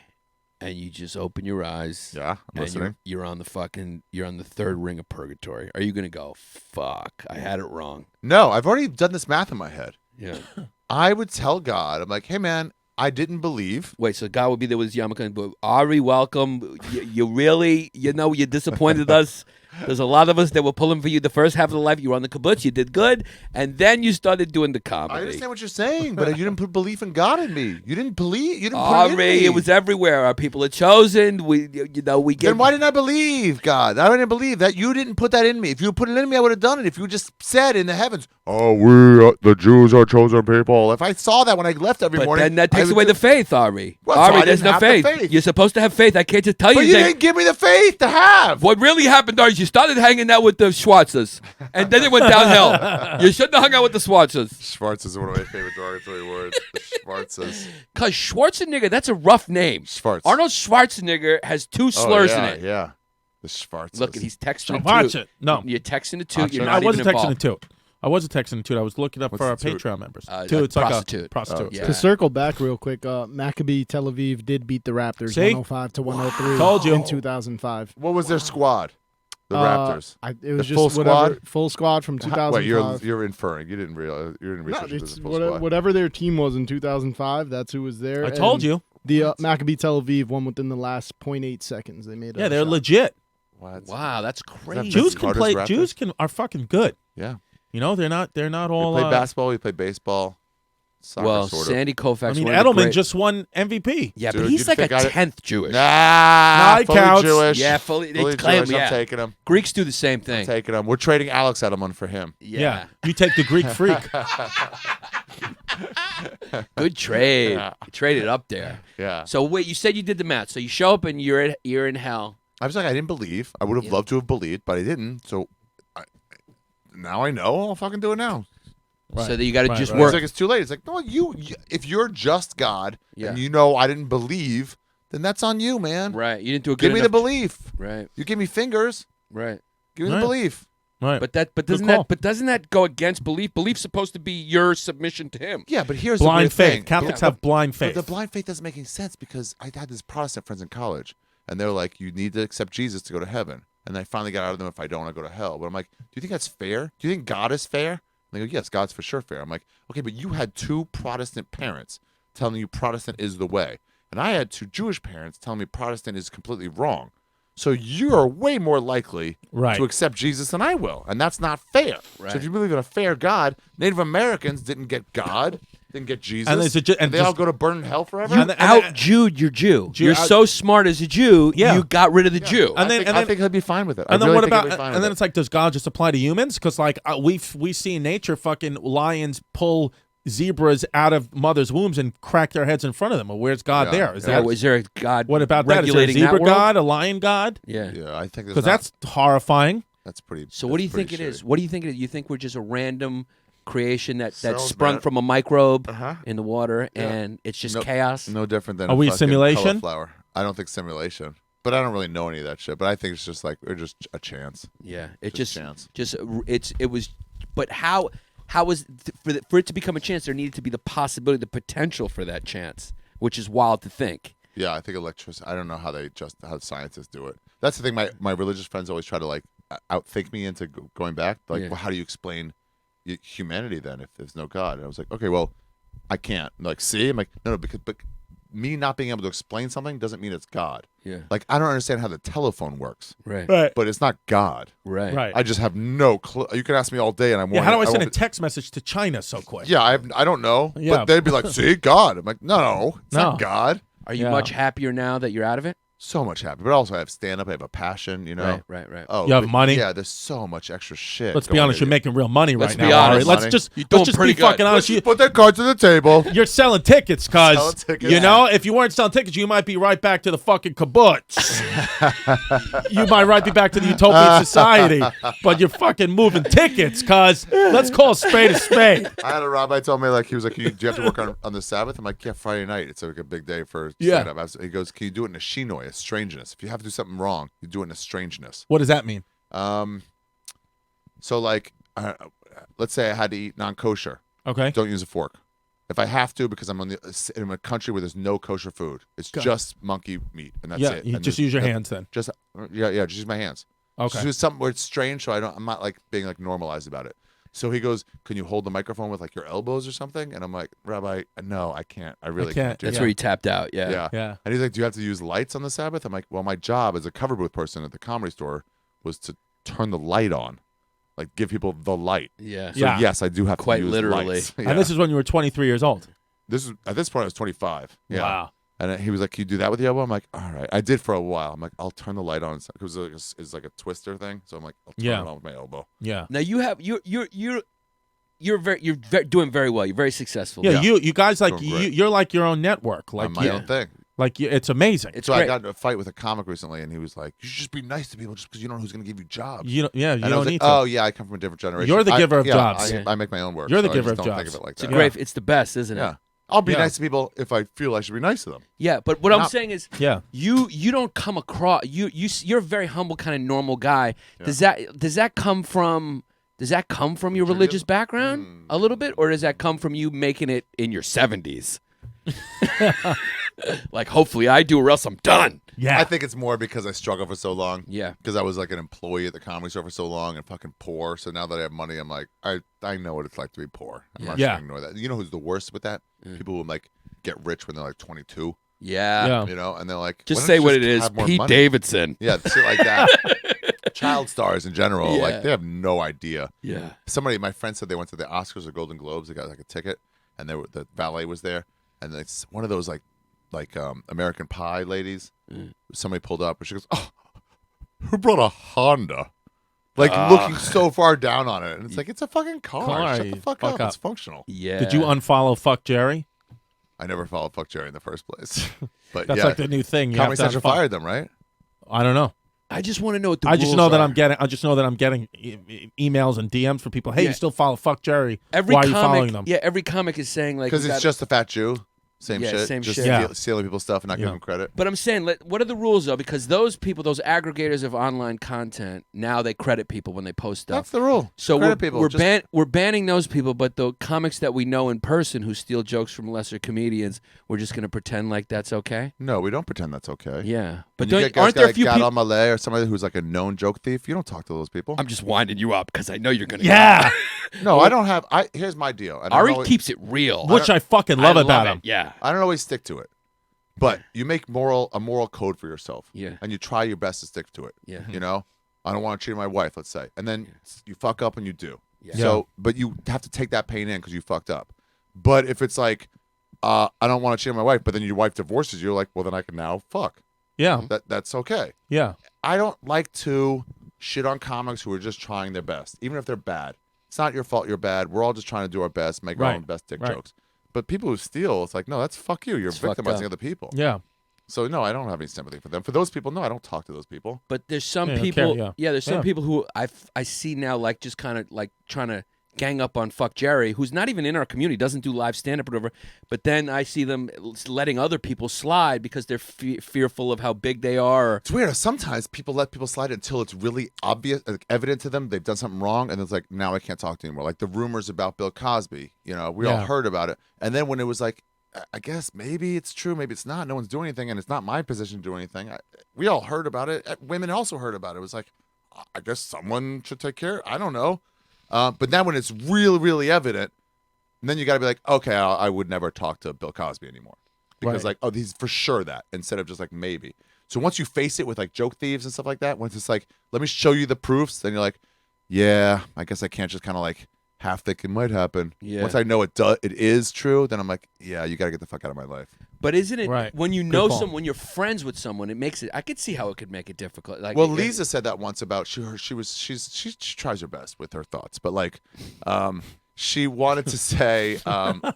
and you just open your eyes?
Yeah, I'm
and
listening.
you're on the third ring of purgatory. Are you gonna go? Fuck! I had it wrong.
No, I've already done this math in my head.
Yeah.
I would tell God, I'm like, hey, man, I didn't believe.
Wait, so God would be there with his yarmulke, but Ari, welcome. You really, you disappointed us. There's a lot of us that were pulling for you the first half of the life. You were on the kibbutz, you did good, and then you started doing the comedy.
I understand what you're saying, but you didn't put belief in God in me. You didn't believe. You didn't put it in
Ari,
me.
it was everywhere. Our people are chosen. We get.
Then why didn't I believe, God? I didn't believe that. You didn't put that in me. If you put it in me, I would have done it. If you just said in the heavens, oh, the Jews are chosen people. If I saw that when I left every
But
morning.
then that
I
takes
would
away
do-
the faith, Ari.
Well, so I
Ari, there's
didn't
no
have the
faith.
faith.
You're supposed to have faith. I can't just tell
But
you.
you
that-
didn't give me the faith to have.
What really happened, Ari, is you started hanging out with the Schwarzes, and then it went downhill. You shouldn't have hung out with the Schwarzes.
Schwartz is one of my favorite derogatory words. The Schwarzes.
Because Schwarzenegger, that's a rough name.
Schwartz.
Arnold Schwarzenegger has two slurs in it.
Yeah. The Schwarzes.
Look, he's texting a
Watch
toot.
it. No.
You're texting a toot.
Watch
You're
it.
not
I wasn't
even
texting a
involved.
toot. I wasn't texting a toot. I was looking up
What's
for our
a toot?
Patreon members.
A
Toot's like
prostitute.
a prostitute.
Yeah.
To circle back real quick, Maccabi Tel Aviv did beat the Raptors
See?
105 to 103.
Told you.
In 2005.
What was their squad? The Raptors.
It was
The
just
full
whatever,
squad?
full squad from 2005.
Wait, you're inferring. You didn't realize. You didn't
No,
research
it's
this full squad.
whatever their team was in 2005, that's who was there.
I told you.
The Maccabi Tel Aviv won within the last 0.8 seconds. They made.
Yeah, they're legit.
What?
Wow, that's crazy.
Jews can
Carter's
play.
Raptors?
Jews are fucking good.
Yeah.
They're not
We
all.
played basketball. We played baseball. Soccer,
well,
sort of.
Sandy Koufax.
I mean,
one of the
Edelman
great-
just won MVP.
Yeah,
Dude,
but he's
you'd
like a
think I'd-
10th Jewish.
Nah,
he
fully
counts.
Jewish.
Yeah, fully. They
Fully
claim.
Jewish.
Yeah,
I'm taking him.
Greeks do the same thing.
Taking him. We're trading Alex Edelman for him.
Yeah.
You take the Greek freak.
Good trade.
Yeah.
You traded up there.
Yeah.
So wait, you said you did the math. So you show up and you're in hell.
I was like, I didn't believe. I would have
Yeah.
loved to have believed, but I didn't. So now I know. I'll fucking do it now.
Right,
So that you got to
right,
just
right.
It's
work.
like it's too late. It's like, no, you if you're just God
Yeah.
and you know I didn't believe, then that's on you, man.
Right. You didn't do a good
Give me the
enough.
belief.
Right.
You give me fingers.
Right.
Give me
Right.
the belief.
Right.
But
call.
doesn't that go against belief? Belief's supposed to be your submission to him.
Yeah, but here's the
blind
weird
faith.
thing.
Catholics
Yeah.
have blind
But
faith.
the blind faith doesn't make any sense because I had these Protestant friends in college, and they're like, "You need to accept Jesus to go to heaven." And I finally got out of them. If I don't, I go to hell. But I'm like, "Do you think that's fair? Do you think God is fair?" And they go, "Yes, God's for sure fair." I'm like, "Okay, but you had two Protestant parents telling you Protestant is the way, and I had two Jewish parents telling me Protestant is completely wrong. So you are way more likely
Right.
to accept Jesus than I will, and that's not fair.
Right.
So if you believe in a fair God, Native Americans didn't get God, didn't get Jesus,
And there's a ju- and
they all
just-
go to burn in hell forever.
You
And then-
out-Jewed your Jew. You're
out-
so smart as a Jew,
Yeah.
you got rid of the Jew.
And then-
I think he'll be fine with it.
And
I
then
really
what
think
about?
he'll be fine
And
with
then
it.
it's like, does God just apply to humans? Because like we see in nature, fucking lions pull zebras out of mothers' wombs and crack their heads in front of them. Well, where's God
Yeah.
there? Is
yeah,
that
was there a God
what about that? Is there a
regulating that
zebra
world?
God, a lion God?
Yeah.
Yeah, I think
Because that's horrifying.
that's pretty.
So what do you
that's pretty
think it is?
shitty.
What do you think it is? You think we're just a random creation that
Cells,
sprung
man.
from a microbe
Uh-huh.
in the water
Yeah.
and it's just
No-
chaos?
No different than
Are
a
we
fucking
simulation?
cauliflower. I don't think simulation, but I don't really know any of that shit. But I think it's just like we're just a chance.
Yeah. It
Just
just
chance.
it was but how was for it to become a chance there needed to be the possibility, the potential for that chance, which is wild to think.
Yeah, I think electricity. I don't know how how scientists do it. That's the thing. My religious friends always try to like outthink me into going back. Like,
Yeah.
well, how do you explain humanity then if there's no God? And I was like, okay, well, I can't. And like, see, I'm like, no, but me not being able to explain something doesn't mean it's God.
Yeah.
Like, I don't understand how the telephone works,
Right.
Right.
but it's not God.
Right.
Right.
I just have no clue. You can ask me all day, and I'm
Yeah. How do I
won't
send a
be-
text message to China so quick?
Yeah, I don't know.
Yeah.
But they'd be like, see, God. I'm like, no, it's
No.
not God.
Are you
Yeah.
much happier now that you're out of it?
So much happy. But also, I have stand up, I have a passion, you know?
Right.
Oh,
You have
but-
money?
Yeah, there's so much extra shit.
Let's be
going
honest. You're
in.
making real money
Let's
right
be
now.
honest.
Ari. Let's
Money.
just
You're doing
let's just
pretty
be
good.
fucking honest.
Put that card to the table.
You're selling tickets,
Selling
cuz
tickets.
you know if you weren't selling tickets, you might be right back to the fucking kibbutz. You might right be back to the utopian society, but you're fucking moving tickets, cuz let's call a spade a spade.
I had a rabbi tell me, like, he was like, do you have to work on the Sabbath? I'm like, yeah, Friday night. It's like a big day for
Yeah.
stand up. He goes, can you do it in a shinoi, a strangeness? If you have to do something wrong, you do it in a strangeness.
What does that mean?
So, like, let's say I had to eat non-kosher.
Okay.
Don't use a fork. If I have to, because I'm in a country where there's no kosher food, it's
Got it.
just monkey meat, and that's
Yeah.
it.
You
And
just
there's-
use your hands then.
Just just use my hands.
Okay.
Just do something where it's strange, so I'm not like being like normalized about it. So he goes, "Can you hold the microphone with like your elbows or something?" And I'm like, "Rabbi, no, I can't. I really
can't.
can't do
That's
that."
where you tapped out. Yeah.
Yeah.
Yeah.
And he's like, "Do you have to use lights on the Sabbath?" I'm like, "Well, my job as a cover booth person at the Comedy Store was to turn the light on, like give people the light.
Yeah.
So
Yeah.
yes, I do have
Quite
to use
literally.
lights. Yeah.
And this is when you were 23 years old.
This is at this point I was 25. Yeah.
Wow.
And he was like, "Can you do that with the elbow?" I'm like, "All right." I did for a while. I'm like, "I'll turn the light on." It was like it's like a twister thing. So I'm like, "I'll turn
Yeah.
it on with my elbow."
Yeah.
Now you have you're doing very well. You're very successful.
Yeah.
Yeah.
You guys like
Doing great.
you're like your own network. Like
I'm my
you,
own thing.
it's amazing.
It's
So
great.
I got into a fight with a comic recently, and he was like, "You should just be nice to people, just because you don't know who's going to give you jobs."
You don't, yeah. You
And I
don't
was
need
like,
to.
"Oh yeah, I come from a different generation."
You're the giver of
yeah,
jobs.
I make my own work.
You're the
so I
giver
just
of
don't
jobs.
Think of it like
It's a
that.
great. It's the best, isn't it?
Yeah, I'll be
Yeah.
nice to people if I feel I should be nice to them.
Yeah, but what I'm
Not-
saying is,
Yeah.
you don't come across you're a very humble kind of normal guy. Does that come from your religious background a little bit, or does that come from you making it in your 70s? Like, hopefully I do, or else I'm done.
Yeah.
I think it's more because I struggled for so long.
Yeah.
Because I was like an employee at the Comedy Store for so long and fucking poor. So now that I have money, I'm like, I know what it's like to be poor. I'm not
Yeah.
going to ignore that. You know who's the worst with that? People who like get rich when they're like 22.
Yeah.
Yeah.
You know, and they're like,
Just
"Why
say
don't
what
you
it is.
have more
Pete
money?"
Davidson.
Yeah, shit like that. Child stars in general,
Yeah.
like they have no idea.
Yeah.
My friend said they went to the Oscars or Golden Globes. They got like a ticket, and the valet was there, and it's one of those like American Pie ladies. Somebody pulled up, and she goes, "Oh, who brought a Honda?" Like looking so far down on it, and it's like it's a fucking car. Shut the fuck up. It's functional.
Yeah.
Did you unfollow Fuck Jerry?
I never followed Fuck Jerry in the first place. But
That's
yeah,
like the new thing. You
Comedy
have to
Central fired them, right?
I don't know.
I just want to know what the
I just
rules
know that
are.
I just know that I'm getting emails and DMs from people. Hey,
Yeah.
you still follow Fuck Jerry?
Every
Why are
comic,
you following them?
Yeah, every comic is saying like
Because
you
it's
gotta-
just a fat Jew. Same
Yeah,
shit.
same
just
shit.
Yeah.
stealing people's stuff and not giving them credit.
But I'm saying, what are the rules though? Because those people, those aggregators of online content, now they credit people when they post stuff.
That's the rule.
So
Credit people.
we're banning those people, but the comics that we know in person who steal jokes from lesser comedians, we're just going to pretend like that's okay.
No, we don't pretend that's okay.
Yeah, but
When you get guys
aren't there a
like
few
Gad
people?
Elmaleh or somebody who's like a known joke thief, you don't talk to those people.
I'm just winding you up because I know you're going to.
Yeah,
No, I don't have. Here's my deal. And
Ari keeps it real.
which I fucking love about him.
Yeah.
I don't always stick to it, but you make a moral code for yourself.
Yeah.
And you try your best to stick to it.
Yeah.
You know, I don't want to cheat my wife, let's say, and then you fuck up and you do.
Yeah.
So, but you have to take that pain in because you fucked up. But if it's like, I don't want to cheat on my wife, but then your wife divorces you, you're like, well, then I can now fuck.
Yeah,
That's okay.
yeah,
I don't like to shit on comics who are just trying their best, even if they're bad. It's not your fault you're bad. We're all just trying to do our best, make our
Right.
own best dick
Right.
jokes. But people who steal, it's like, no, that's fuck you. You're
It's fucked
victimizing
up.
other people.
yeah.
So, no, I don't have any sympathy for them. For those people, no, I don't talk to those people.
But there's some
Yeah, you don't
people.
care,
Yeah, there's some
Yeah.
people who I see now like just kind of like trying to gang up on Fuck Jerry, who's not even in our community, doesn't do live stand up or whatever. But then I see them letting other people slide because they're fearful of how big they are.
It's weird. Sometimes people let people slide until it's really obvious, like, evident to them they've done something wrong, and it's like, now I can't talk to you anymore. Like the rumors about Bill Cosby, we all
Yeah.
heard about it. And then when it was like, I guess maybe it's true, maybe it's not. No one's doing anything, and it's not my position to do anything. We all heard about it. Women also heard about it. It was like, I guess someone should take care. I don't know. But then when it's really, really evident, then you got to be like, okay, I would never talk to Bill Cosby anymore. Because
Right.
like, oh, he's for sure that, instead of just like maybe. So once you face it with like joke thieves and stuff like that, once it's like, let me show you the proofs, then you're like, yeah, I guess I can't just kind of like half think it might happen.
Yeah.
Once I know it is true, then I'm like, yeah, you got to get the fuck out of my life.
But isn't it
Right.
when you
Good
know
call.
someone, when you're friends with someone, it makes it. I could see how it could make it difficult. Like,
Well, Lisa said that once about she tries her best with her thoughts, but like, she wanted to say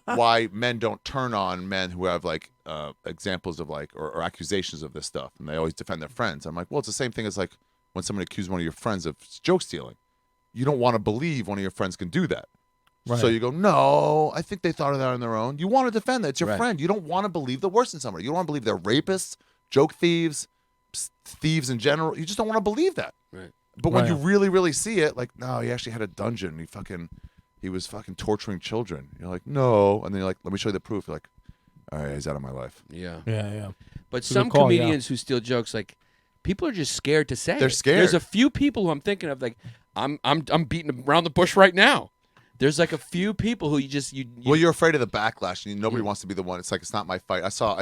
why men don't turn on men who have like examples of like or accusations of this stuff, and they always defend their friends. I'm like, well, it's the same thing as like when someone accuses one of your friends of joke stealing. You don't want to believe one of your friends can do that.
Right.
So you go, no, I think they thought of that on their own. You want to defend that. It's your
Right.
friend. You don't want to believe the worst in somebody. You don't want to believe they're rapists, joke thieves, thieves in general. You just don't want to believe that.
Right.
But when
Right.
you really, really see it, like, no, he actually had a dungeon. He was fucking torturing children. You're like, no. And then you're like, let me show you the proof. You're like, all right, he's out of my life.
Yeah.
Yeah, yeah.
But
It's a
some
good call, yeah.
comedians who steal jokes, like people are just scared to say.
They're
it.
scared.
There's a few people who I'm thinking of, like I'm beating around the bush right now. There's like a few people who you
Well, you're afraid of the backlash, and nobody wants to be the one. It's like, it's not my fight. I saw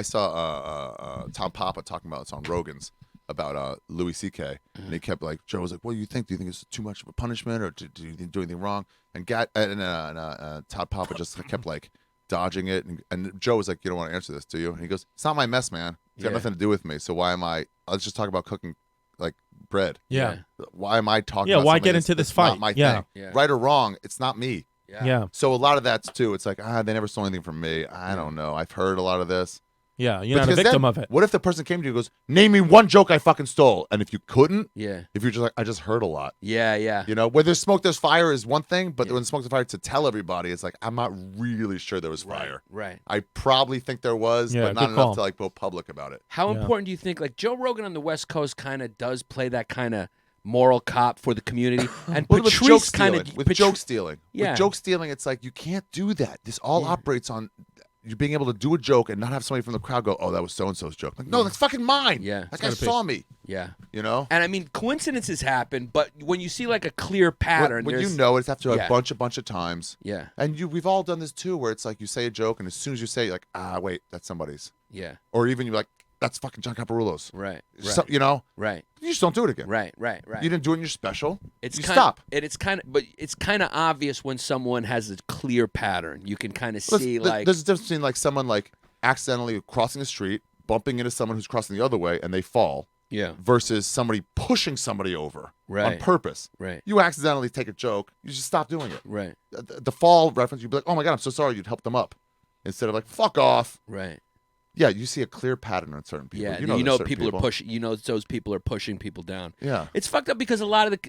Tom Papa talking about this on Rogan's about Louis C.K. And he kept like, Joe was like, what do you think? Do you think it's too much of a punishment, or do you do anything wrong? And Todd Papa just kept like dodging it, and Joe was like, you don't want to answer this, do you? And he goes, it's not my mess, man. It's got
Yeah.
nothing to do with me. So why am I? Let's just talk about cooking like bread.
Yeah.
Why am I talking?
Yeah,
about
why
something
get
that's-
into this
that's not
fight?
my
Yeah.
thing.
Yeah.
Right or wrong, it's not me.
Yeah.
So a lot of that's too. It's like, they never stole anything from me. I don't know. I've heard a lot of this.
Yeah. You're not a
Because
victim
then,
of it.
What if the person came to you and goes, name me one joke I fucking stole? And if you couldn't,
yeah.
if you're just like, I just heard a lot.
Yeah.
Where there's smoke, there's fire is one thing, but when smoke, there's fire to tell everybody, it's like, I'm not really sure there was fire.
Right.
I probably think there was,
Yeah,
but not
good
enough
call.
to like go public about it.
How
Yeah.
important do you think, like Joe Rogan on the West Coast kind of does play that kind of moral cop for the community, and
But with joke
Patrice kind
stealing,
of
with joke stealing,
Yeah.
with joke stealing, it's like you can't do that. This all operates on you being able to do a joke and not have somebody from the crowd go, "Oh, that was so and so's joke." Like, no, that's fucking mine.
Yeah.
that guy saw me.
Yeah.
And
I mean, coincidences happen, but when you see like a clear pattern,
when
there's
you know it's after a
Yeah.
bunch of times.
Yeah.
And we've all done this too, where it's like you say a joke, and as soon as you say it, you're like, wait, that's somebody's.
Yeah.
Or even you're like, that's fucking John Caparulo's.
Right.
So, you know,
Right.
you just don't do it again.
Right.
You didn't do it in your special.
It's
you
kind
stop.
And it's kind of, but it's kind of obvious when someone has a clear pattern. You can kind of see like
there's a difference between like someone like accidentally crossing the street, bumping into someone who's crossing the other way, and they fall.
Yeah.
Versus somebody pushing somebody over on
Right.
purpose.
Right.
You accidentally take a joke, you just stop doing it.
Right.
The fall reference, you'd be like, oh my God, I'm so sorry, you'd help them up. Instead of like, fuck off.
Right.
Yeah, you see a clear pattern on certain people.
Yeah,
you know certain
people are pushing. You know those people are pushing people down.
Yeah.
It's fucked up because a lot of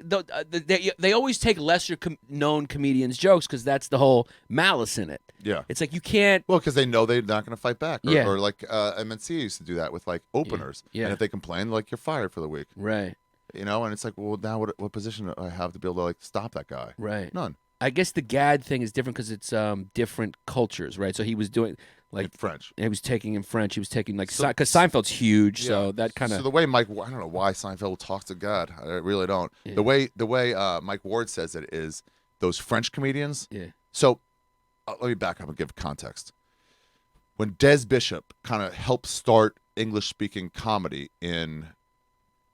they always take lesser known comedians' jokes because that's the whole malice in it.
Yeah.
It's like you can't.
Well, because they know they're not going to fight back. Or,
Yeah.
or like MNC used to do that with like openers.
Yeah.
And if they complain, like, you're fired for the week.
Right.
You know, and it's like, well, now what position do I have to be able to like stop that guy?
Right.
None.
I guess the Gad thing is different because it's different cultures, right? So he was doing like
In French.
he was taking in French. He was taking like
So-
because Seinfeld's huge, so
Yeah.
that kind
So
of
the way Mike, I don't know why Seinfeld talks to God. I really don't.
Yeah.
The way Mike Ward says it is those French comedians.
yeah.
So let me back up and give context. When Des Bishop kind of helped start English-speaking comedy in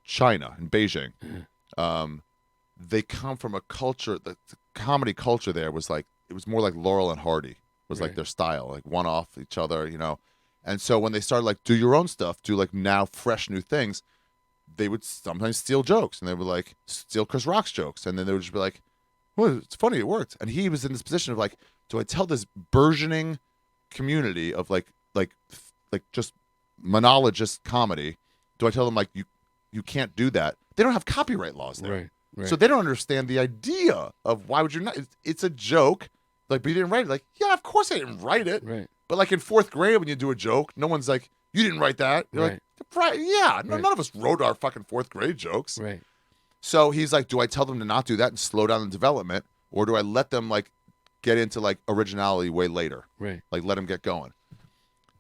China, in Beijing, they come from a culture, the comedy culture there was like, it was more like Laurel and Hardy was like
Right.
their style, like one off each other, you know. And so when they started like, do your own stuff, do like now fresh new things, they would sometimes steal jokes, and they would like steal Chris Rock's jokes, and then they would just be like, well, it's funny, it worked. And he was in this position of like, do I tell this burgeoning community of like just monologist comedy, do I tell them like you can't do that? They don't have copyright laws there.
Right. Right.
So they don't understand the idea of why would you not? It's a joke. Like, but you didn't write it. Like, yeah, of course I didn't write it.
Right.
But like in fourth grade, when you do a joke, no one's like, you didn't write that. You're
Right.
like, right? Yeah,
Right.
none of us wrote our fucking fourth grade jokes.
Right.
So he's like, do I tell them to not do that and slow down the development, or do I let them like get into like originality way later?
Right.
Like let them get going.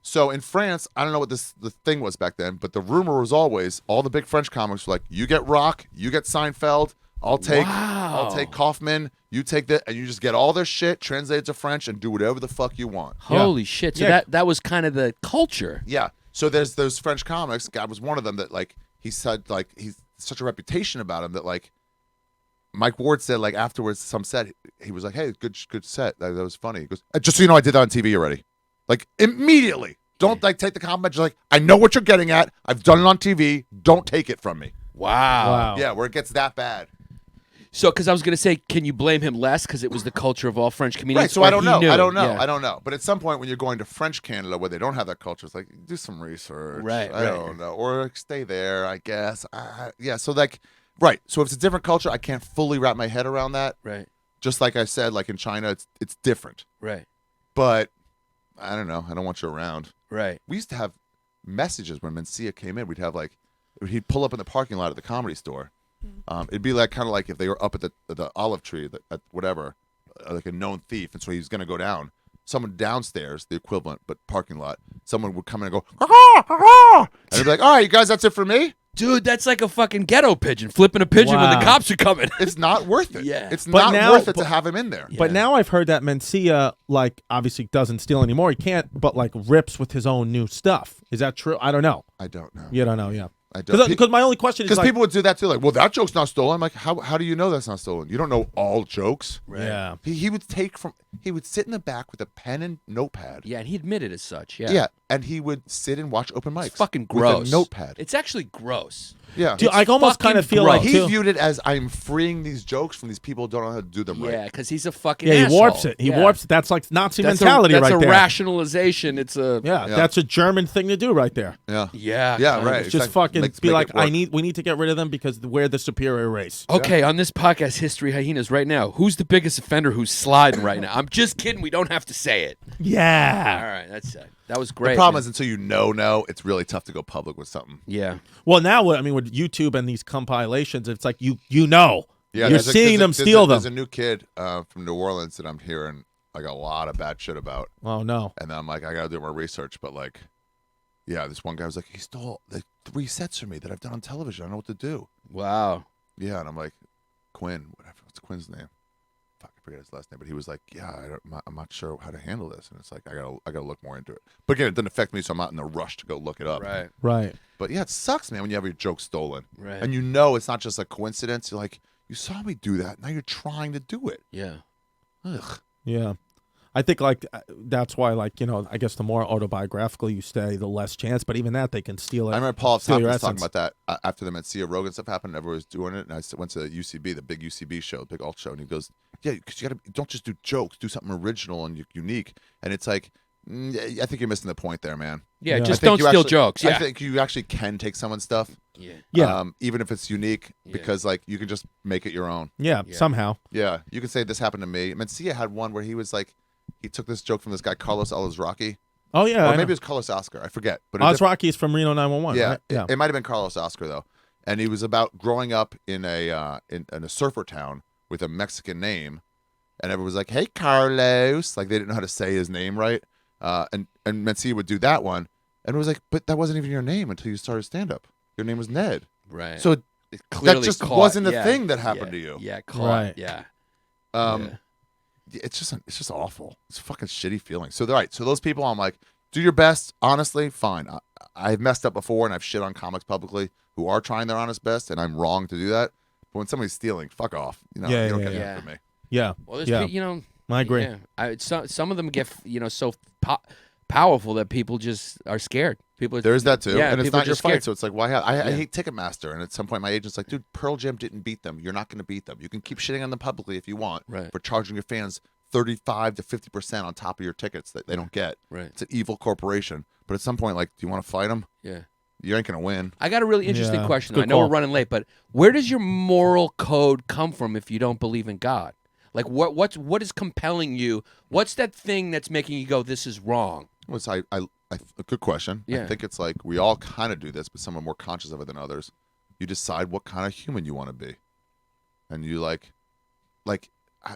So in France, I don't know what the thing was back then, but the rumor was always all the big French comics were like, you get Rock, you get Seinfeld, I'll take Kaufman, you take that, and you just get all their shit translated to French and do whatever the fuck you want.
Holy shit! So
Yeah.
that was kind of the culture.
Yeah. So there's those French comics. God was one of them that like he said like he's such a reputation about him that like Mike Ward said like afterwards some set he was like, hey, good set, that was funny. He goes, just so you know, I did that on TV already. Like immediately. Don't like take the compliment. Just like, I know what you're getting at. I've done it on TV. Don't take it from me.
Wow.
Yeah, where it gets that bad.
So, because I was gonna say, can you blame him less because it was the culture of all French comedians?
Right, so
or
I don't
he
know.
knew?
I don't know.
Yeah.
I don't know. But at some point when you're going to French Canada where they don't have that culture, it's like, do some research.
Right,
I
right.
don't know. Or like, stay there, I guess. Yeah, so like, right. So if it's a different culture, I can't fully wrap my head around that.
Right.
Just like I said, like in China, it's different.
Right.
But I don't know. I don't want you around.
Right.
We used to have messages when Mencia came in. We'd have like, he'd pull up in the parking lot at the Comedy Store. It'd be like kind of like if they were up at the olive tree, at whatever, like a known thief, and so he was going to go down. Someone downstairs, the equivalent, but parking lot, someone would come in and go, "Caw, caw," and he'd be like, all right, you guys, that's it for me.
Dude, that's like a fucking ghetto pigeon, flipping a pigeon when
Wow.
the cops are coming.
It's not worth it.
Yeah.
It's
But
not
now-
worth it
but-
to have him in there.
But
Yeah.
now I've heard that Mencia, like, obviously doesn't steal anymore. He can't, but like rips with his own new stuff. Is that true? I don't know.
I don't know.
You don't know, yeah.
I don't.
Because my only question is
Because
like,
people would do that too. Like, well, that joke's not stolen. I'm like, how do you know that's not stolen? You don't know all jokes.
yeah.
He would he would sit in the back with a pen and notepad.
Yeah, and he admitted as such. Yeah.
Yeah, and he would sit and watch open mics.
It's fucking
with
gross.
a notepad.
It's actually gross.
Yeah.
Dude, I almost
fucking
kind of feel
gross.
like
He
too.
viewed it as I'm freeing these jokes from these people who don't know how to do them
Yeah,
right.
because he's a fucking
Yeah, he
asshole.
warps it. He
Yeah.
warps it. That's like Nazi
That's
mentality
that's
right
a
there.
rationalization. It's a
Yeah,
Yeah.
that's a German thing to do right there.
Yeah.
yeah.
Yeah,
kind of.
right.
It's just
Exactly.
fucking
Make
be
it
like,
work.
we need to get rid of them because we're the superior race.
Okay, on this podcast, History Hyenas, right now, who's the biggest offender who's sliding right now? I'm just kidding. We don't have to say it. All
Yeah.
right, that's that was great.
The problem
man.
is until you know, it's really tough to go public with something.
yeah.
Well, now I mean, with YouTube and these compilations, it's like you know,
Yeah,
you're
there's a-
seeing
there's a-
them
there's
steal
a,
them.
There's a new kid from New Orleans that I'm hearing like a lot of bad shit about,
Oh no.
and then I'm like, I gotta do more research. But like, yeah, this one guy was like, he stole like 3 sets from me that I've done on television. I don't know what to do.
Wow.
Yeah, and I'm like, Quinn, whatever. What's Quinn's name? Fuck, forget his last name, but he was like, yeah, I'm not sure how to handle this, and it's like I gotta look more into it. But again, it didn't affect me, so I'm not in a rush to go look it up.
Right.
But yeah, it sucks, man, when you have your joke stolen,
Right.
and you know it's not just a coincidence. You're like, you saw me do that, now you're trying to do it.
Yeah.
Ugh.
Yeah. I think like that's why I guess the more autobiographical you stay, the less chance. But even that, they can steal it.
I remember Paul
steal your
Thompson talking
essence.
about that after the Mencia Rogan stuff happened. Everyone was doing it, and I went to UCB, the big UCB show, big alt show, and he goes, "Yeah, because don't just do jokes, do something original and unique." And it's like, I think you're missing the point there, man.
Yeah,
Yeah.
just
I think
don't
you
steal
actually-
jokes. Yeah.
I think you actually can take someone's stuff,
Yeah.
even if it's unique,
Yeah.
because like you can just make it your own.
Yeah,
Yeah.
somehow.
Yeah, you can say this happened to me. Mencia had one where he was like, he took this joke from this guy Carlos Alazraqui,
Oh yeah.
or maybe it was Carlos Oscar, I forget. But
Ozraki is from Reno 911.
yeah,
Right? Yeah.
it might have been Carlos Oscar though, and he was about growing up in a in a surfer town with a Mexican name, and everyone was like, "Hey, Carlos," like they didn't know how to say his name right, and Mencia would do that one, and it was like, "But that wasn't even your name until you started stand up. Your name was Ned."
Right.
So
it clearly
just
caught.
wasn't a
Yeah.
thing that happened
Yeah.
to you.
Yeah, caught.
Right.
Yeah.
Yeah. It's just awful. It's a fucking shitty feeling. So so those people, I'm like, do your best. Honestly, fine. I've messed up before, and I've shit on comics publicly who are trying their honest best, and I'm wrong to do that. But when somebody's stealing, fuck off. You know,
Yeah,
you don't
yeah,
get
yeah.
that from me.
Yeah.
Well, there's
Yeah. I agree.
Yeah. Some of them get so powerful that people just are scared. People.
There's that too,
Yeah,
and it's
people
not
are
your
just
fight.
scared.
So it's like, why? I
Yeah.
hate Ticketmaster, and at some point, my agent's like, dude, Pearl Jam didn't beat them. You're not going to beat them. You can keep shitting on them publicly if you want,
Right.
for charging your fans 35 to 50% on top of your tickets that they don't get.
Right.
It's an evil corporation. But at some point, like, do you want to fight them?
Yeah.
You ain't gonna win.
I got a really interesting
Yeah,
question.
good
I know
call.
we're running late, but where does your moral code come from if you don't believe in God? Like, what is compelling you? What's that thing that's making you go, "This is wrong"?
Well, a good question.
Yeah.
I think it's like we all kind of do this, but some are more conscious of it than others. You decide what kind of human you want to be, and you like,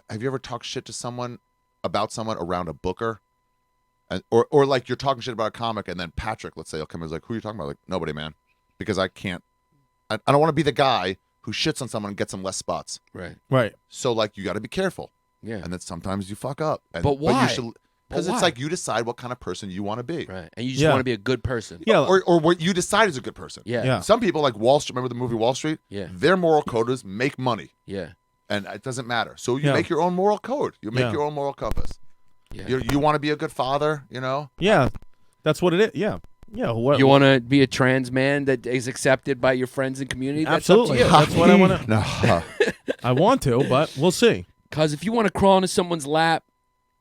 have you ever talked shit to someone about someone around a booker, and or like you're talking shit about a comic, and then Patrick, let's say, will come and is like, "Who are you talking about?" Like, nobody, man, because I can't. I don't want to be the guy who shits on someone and gets them less spots.
Right.
Right.
So like, you got to be careful,
Yeah.
and then sometimes you fuck up. And,
But why?
Because
But
it's
why?
like you decide what kind of person you want to be.
Right. And you just
Yeah.
want to be a good person.
Yeah.
Or what you decide is a good person.
Yeah.
Yeah.
Some people like Wall Street. Remember the movie Wall Street?
Yeah.
Their moral code is make money,
Yeah.
and it doesn't matter. So you
Yeah.
make your own moral code. You make
Yeah.
your own moral compass.
Yeah.
You want to be a good father, you know?
Yeah. That's what it is. Yeah. Yeah. What,
You want to be a trans man that is accepted by your friends and community? That's
Absolutely.
Up to you.
That's what I want to.
No.
I want to, but we'll see.
Because if you want to crawl into someone's lap,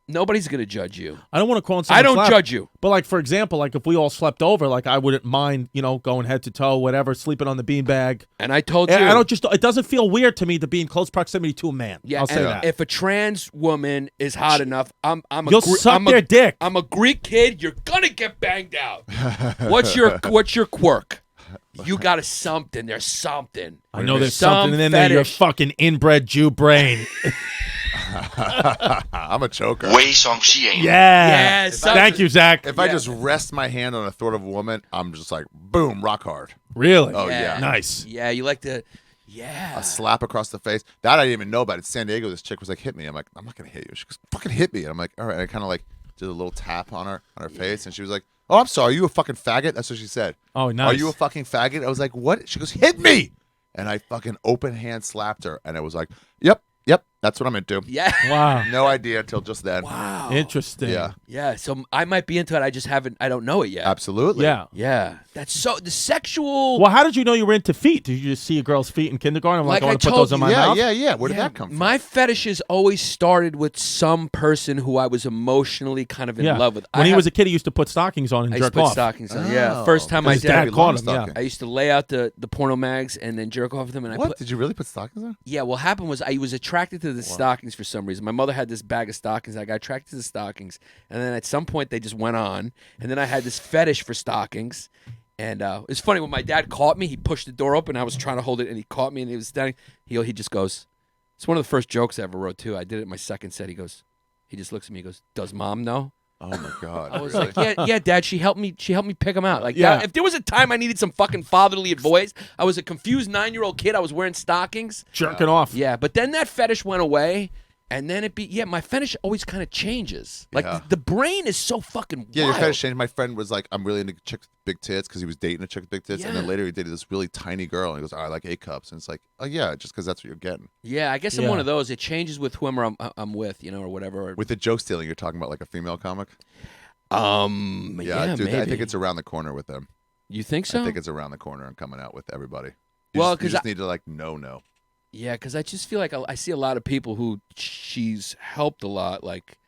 nobody's going to judge you.
I don't want to call in
I don't
lap,
judge you.
But like for example, like if we all slept over, like I wouldn't mind, going head to toe, whatever, sleeping on the beanbag.
And I told you.
I don't just. It doesn't feel weird to me to be in close proximity to a man.
Yeah,
I'll say
and
that.
if a trans woman is hot enough, I'm a
You'll
Gre-
suck
I'm
their
a,
dick.
I'm a Greek kid. You're gonna get banged out. What's your quirk? You got something. There's something.
I know there's
Some
something in there. Your
fetish.
fucking inbred Jew brain.
I'm a choker.
微上吸引。
Yeah.
some-
Thank you, Zach.
If I just rest my hand on the throat of a woman, I'm just like, boom, rock hard.
Really?
Oh, yeah.
Nice.
Yeah, you like to. Yeah.
A slap across the face. That I didn't even know about. In San Diego, this chick was like, hit me. I'm like, I'm not going to hit you. She goes, fucking hit me. And I'm like, all right. And I kind of like did a little tap on her face. And she was like, oh, I'm sorry. Are you a fucking faggot? That's what she said.
Oh, nice.
Are you a fucking faggot? I was like, what? She goes, hit me. And I fucking open hand slapped her. And I was like, yep, that's what I'm into.
Yeah.
Wow.
No idea until just then.
Wow.
Interesting.
Yeah,
Yeah. So I might be into it. I just haven't. I don't know it yet.
absolutely.
Yeah.
Yeah. That's so the sexual.
Well, how did you know you were into feet? Did you just see a girl's feet in kindergarten? I'm like,
Like
I
I
want to put
told
those in
you.
my mouth.
Yeah. Where did
Yeah,
that come from?
My fetishes always started with some person who I was emotionally kind of in
Yeah.
love with.
When he was a kid, he used to put stockings on and
I used to
jerk
put
off.
stockings on. Yeah.
Oh.
First time
His dad
Very
caught
long
him, yeah.
stocking.
I used to lay out the porno mags and then jerk off with them. And I
What?
put,
Did you really put stockings on?
yeah, what happened was I was attracted to the stockings for some reason. My mother had this bag of stockings. I got attracted to the stockings. And then at some point they just went on. And then I had this fetish for stockings. And it's funny, when my dad caught me, he pushed the door open. I was trying to hold it and he caught me and he was standing. He just goes, it's one of the first jokes I ever wrote too. I did it in my second set. He just looks at me, he goes, does mom know?
Oh my god!
I was
really?
like, yeah, Dad. She helped me pick them out. Like,
Yeah.
if there was a time I needed some fucking fatherly advice, I was a confused 9-year-old kid. I was wearing stockings.
Jerking off.
Yeah, but then that fetish went away, And then my fetish always kind of changes. Like
Yeah.
the brain is so fucking
Yeah,
wild.
your fetish changed. My friend was like, I'm really into chicks with big tits because he was dating a chick with big tits. And then
Yeah.
later he dated this really tiny girl. And he goes, I like A cups. And it's like, oh, yeah, just because that's what you're getting.
Yeah, I guess I'm
Yeah.
one of those. It changes with whoever I'm with, or whatever.
With the joke stealing, you're talking about like a female comic?
Yeah,
dude,
maybe.
I think it's around the corner with them.
You think so?
I think it's around the corner and coming out with everybody. You
Well,
just, you
'cause
just need to like know.
Yeah, because I just feel like I see a lot of people who she's helped a lot, like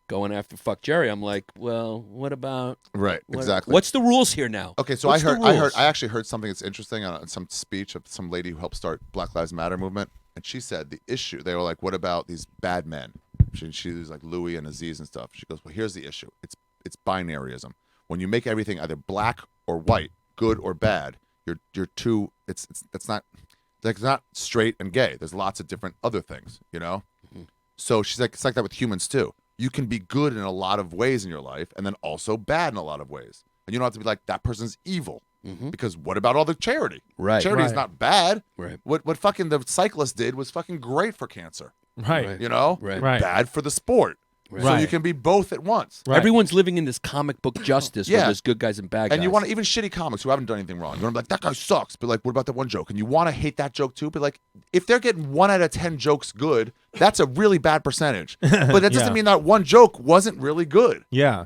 going after fuck Jerry. I'm like, well, what about
Right, exactly.
What's the rules here now?
Okay, so
What's the rules?
I actually heard something that's interesting on some speech of some lady who helped start Black Lives Matter movement, and she said the issue. They were like, "What about these bad men?" She was like Louis and Aziz and stuff. She goes, "Well, here's the issue. It's binaryism. When you make everything either black or white, good or bad, you're too. It's not like it's not straight and gay. There's lots of different other things,
Mm-hmm.
So she's like, it's like that with humans too. You can be good in a lot of ways in your life, and then also bad in a lot of ways. And you don't have to be like that person's evil. Because what about all the charity?
Right.
Charity is
Right.
not bad.
Right.
What fucking the cyclist did was fucking great for cancer.
Right.
Right.
Right.
Bad for the sport.
Right.
So you
Right.
can be both at once.
Right.
Everyone's living in this comic book justice where
Yeah.
there's good guys and bad guys.
And you want to, even shitty comics who haven't done anything wrong, you want to be like, that guy sucks. But like, what about that one joke? And you want to hate that joke too. But like, if they're getting 1 out of 10 jokes good, that's a really bad percentage. But that doesn't
Yeah.
mean that one joke wasn't really good.
Yeah.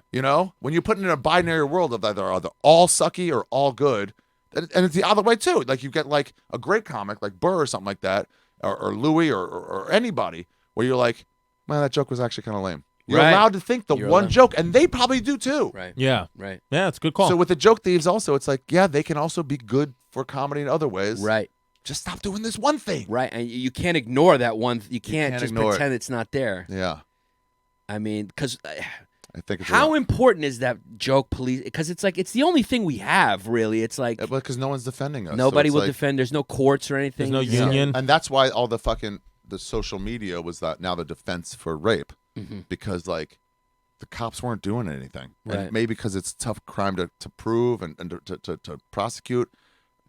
When you put it in a binary world of either all sucky or all good, and it's the other way too. Like you get like a great comic like Burr or something like that, or Louis or anybody, where you're like, man, that joke was actually kind of lame. You're
Right.
allowed to think the
You're
one
allowed.
joke, and they probably do too.
Right.
Yeah.
Right.
Yeah, it's a good call.
So with the joke thieves, also, it's like, yeah, they can also be good for comedy in other ways.
Right.
Just stop doing this one thing.
Right. And you can't ignore that one. You can't just
ignore it.
pretend it's not there.
Yeah,
I mean, because
I think it's
how important is that joke police? Because it's like, it's the only thing we have, really. It's like
because no one's defending us.
nobody
so
will
it's like,
defend. There's no courts or anything.
There's no union.
and that's why all the social media was that now the defense for rape, because like the cops weren't doing anything,
Right.
and maybe because it's a tough crime to prove and to prosecute,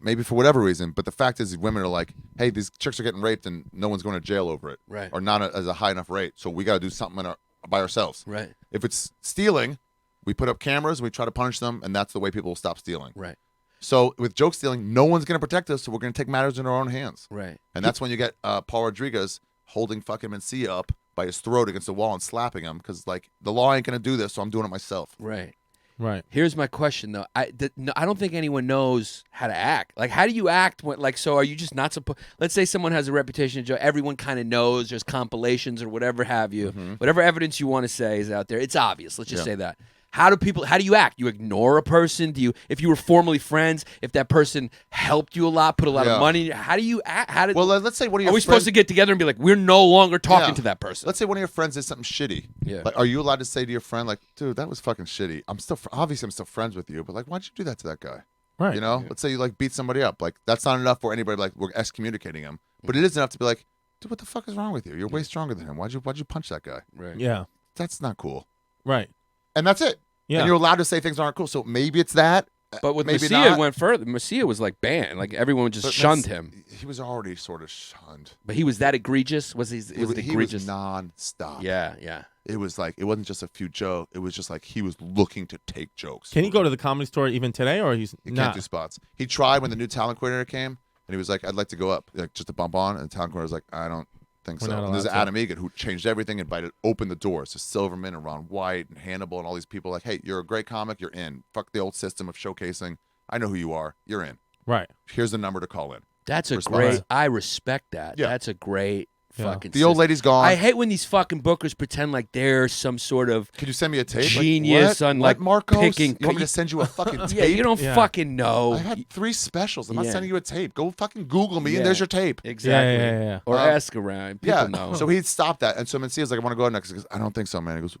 maybe for whatever reason. But the fact is, women are like, hey, these chicks are getting raped and no one's going to jail over it,
Right.
or not as a high enough rate, so we got to do something by ourselves.
Right.
If it's stealing, we put up cameras and we try to punish them, and that's the way people will stop stealing.
Right.
So with joke stealing, no one's going to protect us, so we're going to take matters in our own hands.
Right.
And that's when you get Paul Rodriguez holding fucking Mencia up by his throat against the wall and slapping him because, like, the law ain't going to do this, so I'm doing it myself.
Right.
Right.
Here's my question though. I don't think anyone knows how to act. Like, how do you act when, like, so are you just not supposed? Let's say someone has a reputation of joke. Everyone kind of knows. There's compilations or whatever have you. Whatever evidence you want to say is out there. It's obvious. Let's just say that. How do you act? You ignore a person? If you were formerly friends, if that person helped you a lot, put a lot of money, how do you act?
Well, let's say one of your
are we supposed to get together and be like, we're no longer talking
Yeah.
to that person?
Let's say one of your friends did something shitty.
Yeah.
Like, are you allowed to say to your friend, like, dude, that was fucking shitty. Obviously I'm still friends with you, but like, why'd you do that to that guy?
Right.
Let's say you like beat somebody up. Like, that's not enough for anybody. Like, we're excommunicating him, but it is enough to be like, dude, what the fuck is wrong with you? You're way stronger than him. Why'd you punch that guy?
Right.
Yeah.
That's not cool.
Right.
And that's it.
Yeah.
And you're allowed to say things aren't cool. So maybe it's that.
But with
maybe
Mencia,
not.
it went further. Mencia was like banned. Like, everyone just
But
shunned him.
He was already sort of shunned.
But he was that egregious? Was he
He
egregious?
was non-stop.
Yeah, yeah.
It was like, it wasn't just a few jokes. It was just like he was looking to take jokes.
Can he go to the Comedy Store even today, or he's
He
not?
can't do spots. He tried when the new talent coordinator came, and he was like, I'd like to go up, like, just to bump on. And the talent coordinator was like, I don't think
We're
so.
not
And there's
allowed to.
Adam Egan, who changed everything, opened the doors to Silverman and Ron White and Hannibal and all these people. Like, hey, you're a great comic. You're in. Fuck the old system of showcasing. I know who you are. You're in.
Right.
Here's the number to call in.
That's a
Response.
great. I respect that.
Yeah.
That's a great
Yeah.
fucking.
The old
system.
lady's gone.
I hate when these fucking bookers pretend like they're some sort of
Could you send me a tape?
genius
like,
on,
what,
like,
Marcos?
picking-
You want me to send you a fucking tape?
Yeah, you don't
Yeah.
fucking know.
I had 3 specials. I'm not
Yeah.
sending you a tape. Go fucking Google me,
Yeah.
and there's your tape.
Exactly.
Yeah.
Or
Um,
ask around. People
Yeah.
know.
So he'd stopped that, and so Mencia's like, "I want to go next." He goes, "I don't think so, man." He goes,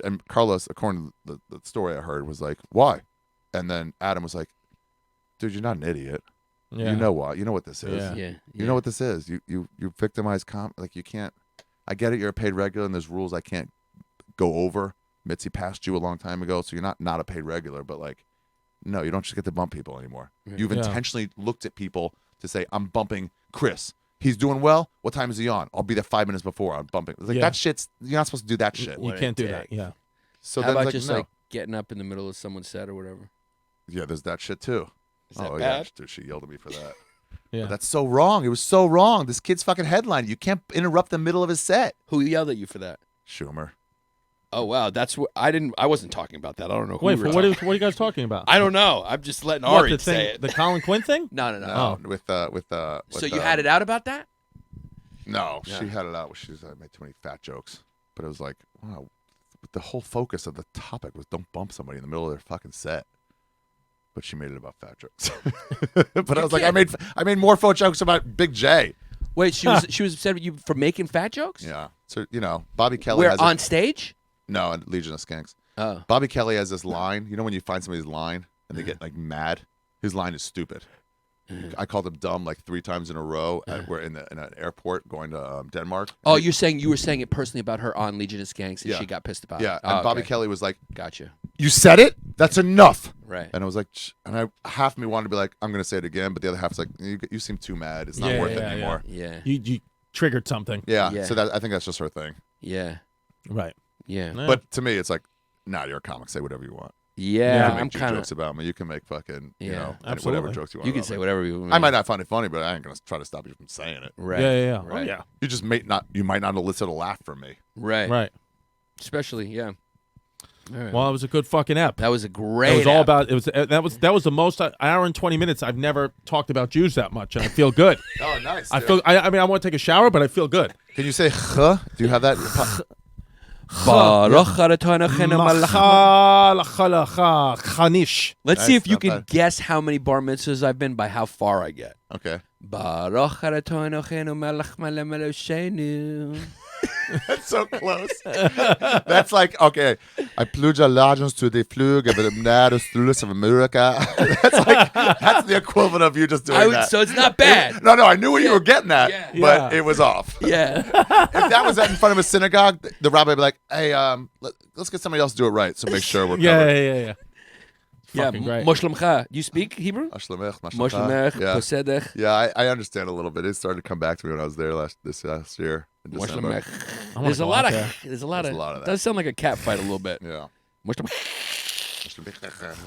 and Carlos, according to the story I heard, was like, "Why?" And then Adam was like, "Dude, you're not an idiot.
Yeah.
You know what? You know what this is.
Yeah.
yeah.
You know what this is. You victimize like, you can't. I get it. You're a paid regular, and there's rules I can't go over. Mitzi passed you a long time ago, so you're not a paid regular. But like, no, you don't just get to bump people anymore. You've
Yeah.
intentionally looked at people to say, I'm bumping Chris. He's doing well. What time is he on? I'll be there 5 minutes before. I'm bumping. It's like,
Yeah.
that shit's, you're not supposed to do that shit.
You can't do that. Yeah.
So
How
then
about
it's
just
no.
like getting up in the middle of someone's set or whatever?
Yeah, there's that shit too.
Is that
yeah,
bad?
dude, she yelled at me for that.
Yeah.
But that's so wrong. It was so wrong. This kid's fucking headline. You can't interrupt the middle of his set.
Who yelled at you for that?
Schumer.
Oh wow, that's what I wasn't talking about that. I don't know who
Wait,
you were
what
talking-
are you guys talking about?
I don't know. I'm just letting
What,
Ari
the
say
thing,
it.
the Colin Quinn thing?
No.
No, with
So you had it out about that?
No,
Yeah.
she had it out. She made too many fat jokes. But it was like, wow, the whole focus of the topic was don't bump somebody in the middle of their fucking set. But she made it about fat jokes. But I was like, I made more faux jokes about Big J.
Wait, she was upset with you for making fat jokes?
Yeah. So Bobby Kelly
Where
has
on stage?
no Legion of Skanks.
Oh.
Bobby Kelly has this line. You know when you find somebody's line and they get like mad? His line is stupid. I called him dumb like 3 times in a row. We're in an airport going to Denmark.
Oh, you were saying it personally about her on Legion of Skanks, and
Yeah.
she got pissed about
Yeah,
it.
and
Oh,
Bobby
okay.
Kelly was like,
Gotcha.
"You said it. That's enough."
Right.
And I was like, and half of me wanted to be like, "I'm gonna say it again," but the other half's like, "You seem too mad. It's not
Yeah,
worth it
yeah,
anymore."
Yeah.
You triggered something.
Yeah.
Yeah.
So I think that's just her thing.
Yeah.
Right.
Yeah.
Yeah.
But to me, it's like, nah, you're a comic. Say whatever you want.
Yeah.
You can
I'm
make
kind
jokes about me. You can make fucking,
Yeah,
whatever
absolutely.
jokes you want.
You can
about
say
me.
whatever you want.
I might not find it funny, but I ain't gonna try to stop you from saying it.
Right.
Yeah. Oh,
Right.
yeah.
You just you might not elicit a laugh from me.
Right.
Right.
Especially, yeah. All right.
Well, it was a good fucking ep.
that was a great.
It was all
app.
about. It was that was the most hour and 20 minutes I've never talked about Jews that much, and I feel good.
Oh, nice.
I feel. I mean, I want to take a shower, but I feel good.
Can you say "huh"? Do you have that?
Baruch Adonai Eloheinu melech
Lacha, Chanish.
Let's
Nice,
see if you
not
can
bad.
guess how many bar mitzvahs I've been by how far I get.
Okay.
Baruch Adonai Eloheinu melech Eloheinu.
That's so close. That's like, okay, I pledge allegiance to the flag of the United States of America. That's the equivalent of you just doing that.
So it's not bad.
No, I knew what you were getting at,
Yeah.
but
Yeah.
it was off.
Yeah.
If that was in front of a synagogue, the rabbi would be like, hey, let's get somebody else to do it right, so make sure we're
Yeah.
covered.
Yeah.
Fucking great.
Moshlemcha. You speak Hebrew?
Ashlamech,
Moshlemech.
Yeah.
Posedech.
Yeah, I understand a little bit. It started to come back to me when I was there this last year in December.
Moshlemech.
I wanna
There's a
go
lot
out
of.
there.
There's a lot
There's
of.
a lot of that.
Does sound like a cat fight a little bit.
Yeah.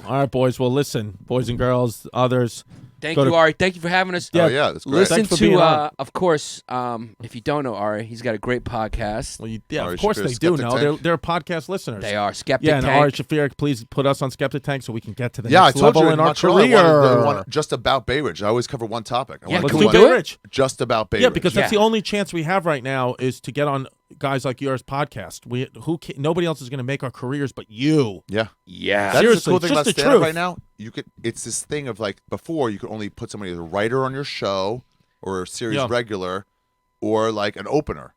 All right, boys. Well, listen, boys and girls, others.
Thank
Go
you,
to-
Ari. Thank you for having us.
Yeah.
Oh, yeah, that's great.
Listen
Thanks for being
to,
on.
of course, if you don't know Ari, he's got a great podcast.
Well, yeah,
Ari
of course
Shaffir,
they do
Skeptic
know.
Tank.
They're podcast listeners.
They are Skeptic
Yeah, and
Tank.
Ari Shaffir, please put us on Skeptic Tank so we can get to the
Yeah, I
next
told
level
you
in our
Montreal, I
career.
wanted the one just about Bay Ridge. I always cover one topic. I
Yeah,
wanted
Let's
to
do
one
Bay Ridge.
just about Bay
Yeah,
Ridge.
because that's the
Yeah.
only chance we have right now is to get on guys like yours podcast. Nobody else is going to make our careers but you.
yeah.
Yeah.
That's
Seriously,
the cool thing
just
about
the
stand-up
truth.
right now. It's this thing of like before you could only put somebody as a writer on your show or a series
Yeah.
regular or like an opener.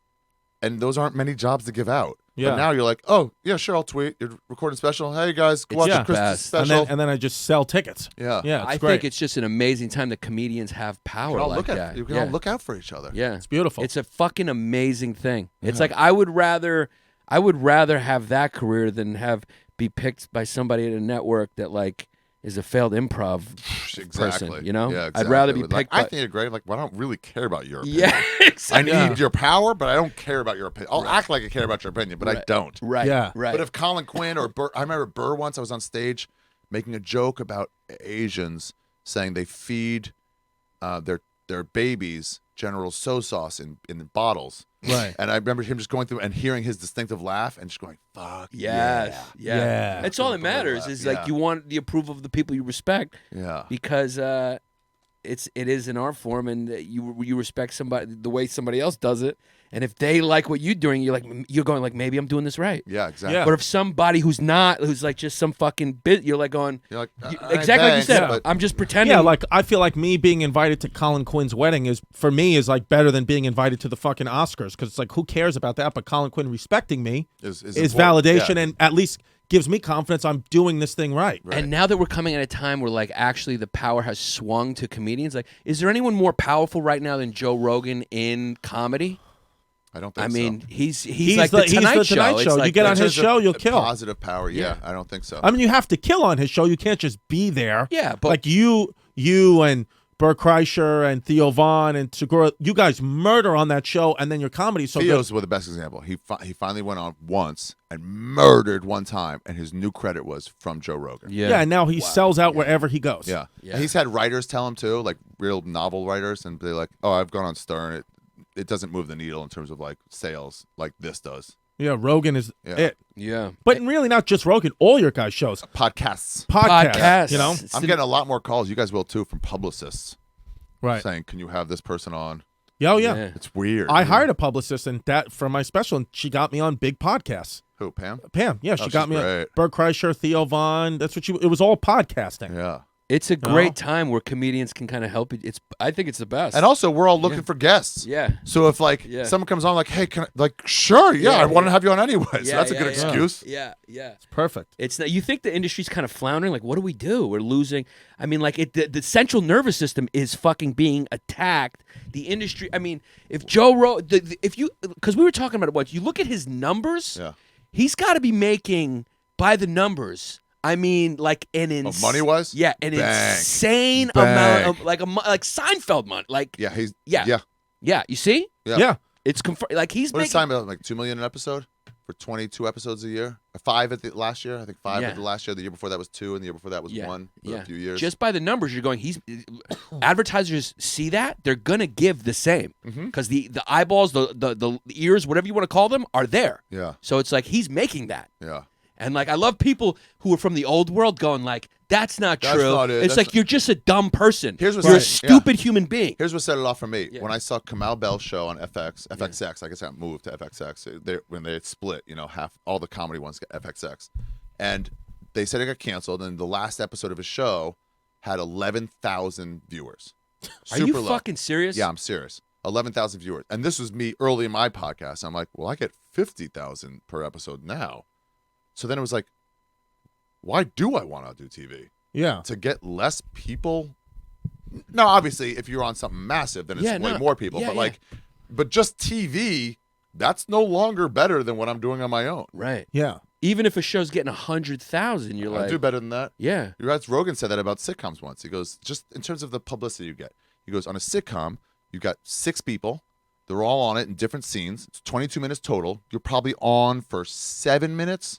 And those aren't many jobs to give out.
Yeah.
But now you're like, oh, yeah, sure, I'll tweet. You're recording special. Hey, guys, go watch
yeah.
the Christmas
best.
special.
And then I just sell tickets.
yeah.
Yeah, it's
I
great.
think it's just an amazing time that comedians have
You
power
can all
like
look
that.
you can
yeah.
all look out for each other.
Yeah.
It's beautiful.
It's a fucking amazing thing. It's
Yeah.
like I would rather have that career than be picked by somebody at a network that like is a failed improv
Exactly.
person, you know?
Yeah,
I'd
exactly.
rather be
Like,
picked
I
by-
think you're great. Like, well, I don't really care about your opinion.
Yeah,
I
exactly.
need your power, but I don't care about your opinion. I'll act like I care about your opinion, but I
Right.
don't.
Right.
Yeah.
Right.
But if Colin Quinn or Burr, I remember Burr once, I was on stage making a joke about Asians saying they feed their babies General So sauce in bottles.
right.
And I remember him just going through and hearing his distinctive laugh and just going, fuck
Yes. Yeah.
Yeah.
That's all that matters is like
Yeah.
you want the approval of the people you respect
yeah.
because it is an art form and you respect somebody the way somebody else does it. And if they like what you're doing, you're going like maybe I'm doing this right.
Yeah, exactly.
Yeah.
But if somebody who's like just some fucking bit, you're like going
You're like,
exactly like you said.
but-
I'm just pretending.
Yeah, like I feel like me being invited to Colin Quinn's wedding is like better than being invited to the fucking Oscars because it's like who cares about that? But Colin Quinn respecting me
is
is
important.
validation
Yeah.
and at least gives me confidence I'm doing this thing right.
Right.
And now that we're coming at a time where like actually the power has swung to comedians, like is there anyone more powerful right now than Joe Rogan in comedy?
I don't think
I
so.
mean, he's like the
he's
Tonight
the
Show.
Tonight
It's
Show.
like
You get on
In
his
terms of
show, you'll kill.
Positive power, yeah. I don't think so.
I mean, you have to kill on his show. You can't just be there.
Yeah, but
like you and Bert Kreischer and Theo Von and Segura, you guys murder on that show, and then your comedy so
Theo's
good.
was the best example. He finally went on once and murdered one time, and his new credit was from Joe Rogan.
Yeah, and now he sells out wherever he goes.
Yeah.
Yeah.
And he's had writers tell him too, like real novel writers, and they're like, "Oh, I've gone on Stern. It doesn't move the needle in terms of like sales like this does."
Yeah, Rogan is it.
Yeah.
But really not just Rogan, all your guys' shows.
Podcasts.
Podcasts, you know?
It's
I'm
the-
getting a lot more calls. You guys will too from publicists
Right.
saying, "Can you have this person on?"
Yeah, oh, yeah.
It's weird.
I hired a publicist and that for my special, and she got me on big podcasts.
Who, Pam?
Pam, yeah, she
Oh,
got
she's
me on
great.
Bert Kreischer, Theo Von. That's what it was all podcasting.
Yeah.
It's a great time where comedians can kind of help you. I think it's the best.
And also, we're all looking for guests.
Yeah.
So if like someone comes on, like, "Hey, can I, like, sure, yeah, I want to have you on anyway." So that's a good excuse.
Yeah, yeah.
It's perfect.
It's not, you think the industry's kind of floundering. Like, what do? We're losing. I mean, like, the central nervous system is fucking being attacked. The industry. I mean, if Joe if you, because we were talking about it once. You look at his numbers.
Yeah.
He's got to be making by the numbers. I mean, like
money-wise?
Yeah, an
Bang.
insane
Bang.
amount of like Seinfeld money. Like,
Yeah, he's
yeah. You see,
yeah.
it's like he's
What is
making.
Seinfeld, like $2 million an episode for 22 episodes a year? 5 at the last year, I think 5 at the last year. The year before that was 2, and the year before that was 1 for a few years.
Just by the numbers, you're going. Advertisers see that they're gonna give the same because the eyeballs, the ears, whatever you want to call them, are there.
Yeah,
So it's like he's making that.
yeah.
And like I love people who are from the old world going like, that's not
That's
true.
not it.
It's
That's
like
not-
you're just a dumb person.
Here's what's
You're a
right.
stupid human being.
Here's what set it off for me.
Yeah.
When I saw Kamal Bell's show on FXX, I guess that moved to FXX. When they had split, half all the comedy ones got FXX, and they said it got canceled. And the last episode of his show had 11,000 viewers.
Are you
Super low.
fucking serious?
Yeah, I'm serious. 11,000 viewers, and this was me early in my podcast. I'm like, well, I get 50,000 per episode now. So then it was like, why do I want to do TV?
Yeah.
To get less people? Now, obviously, if you're on something massive, then it's way more people. But just TV, that's no longer better than what I'm doing on my own.
Right.
Yeah.
Even if a show's getting 100,000, you're
I
like,
do better than that.
yeah.
Rogan said that about sitcoms once. He goes, just in terms of the publicity you get. He goes, on a sitcom, you've got 6 people. They're all on it in different scenes. It's 22 minutes total. You're probably on for 7 minutes.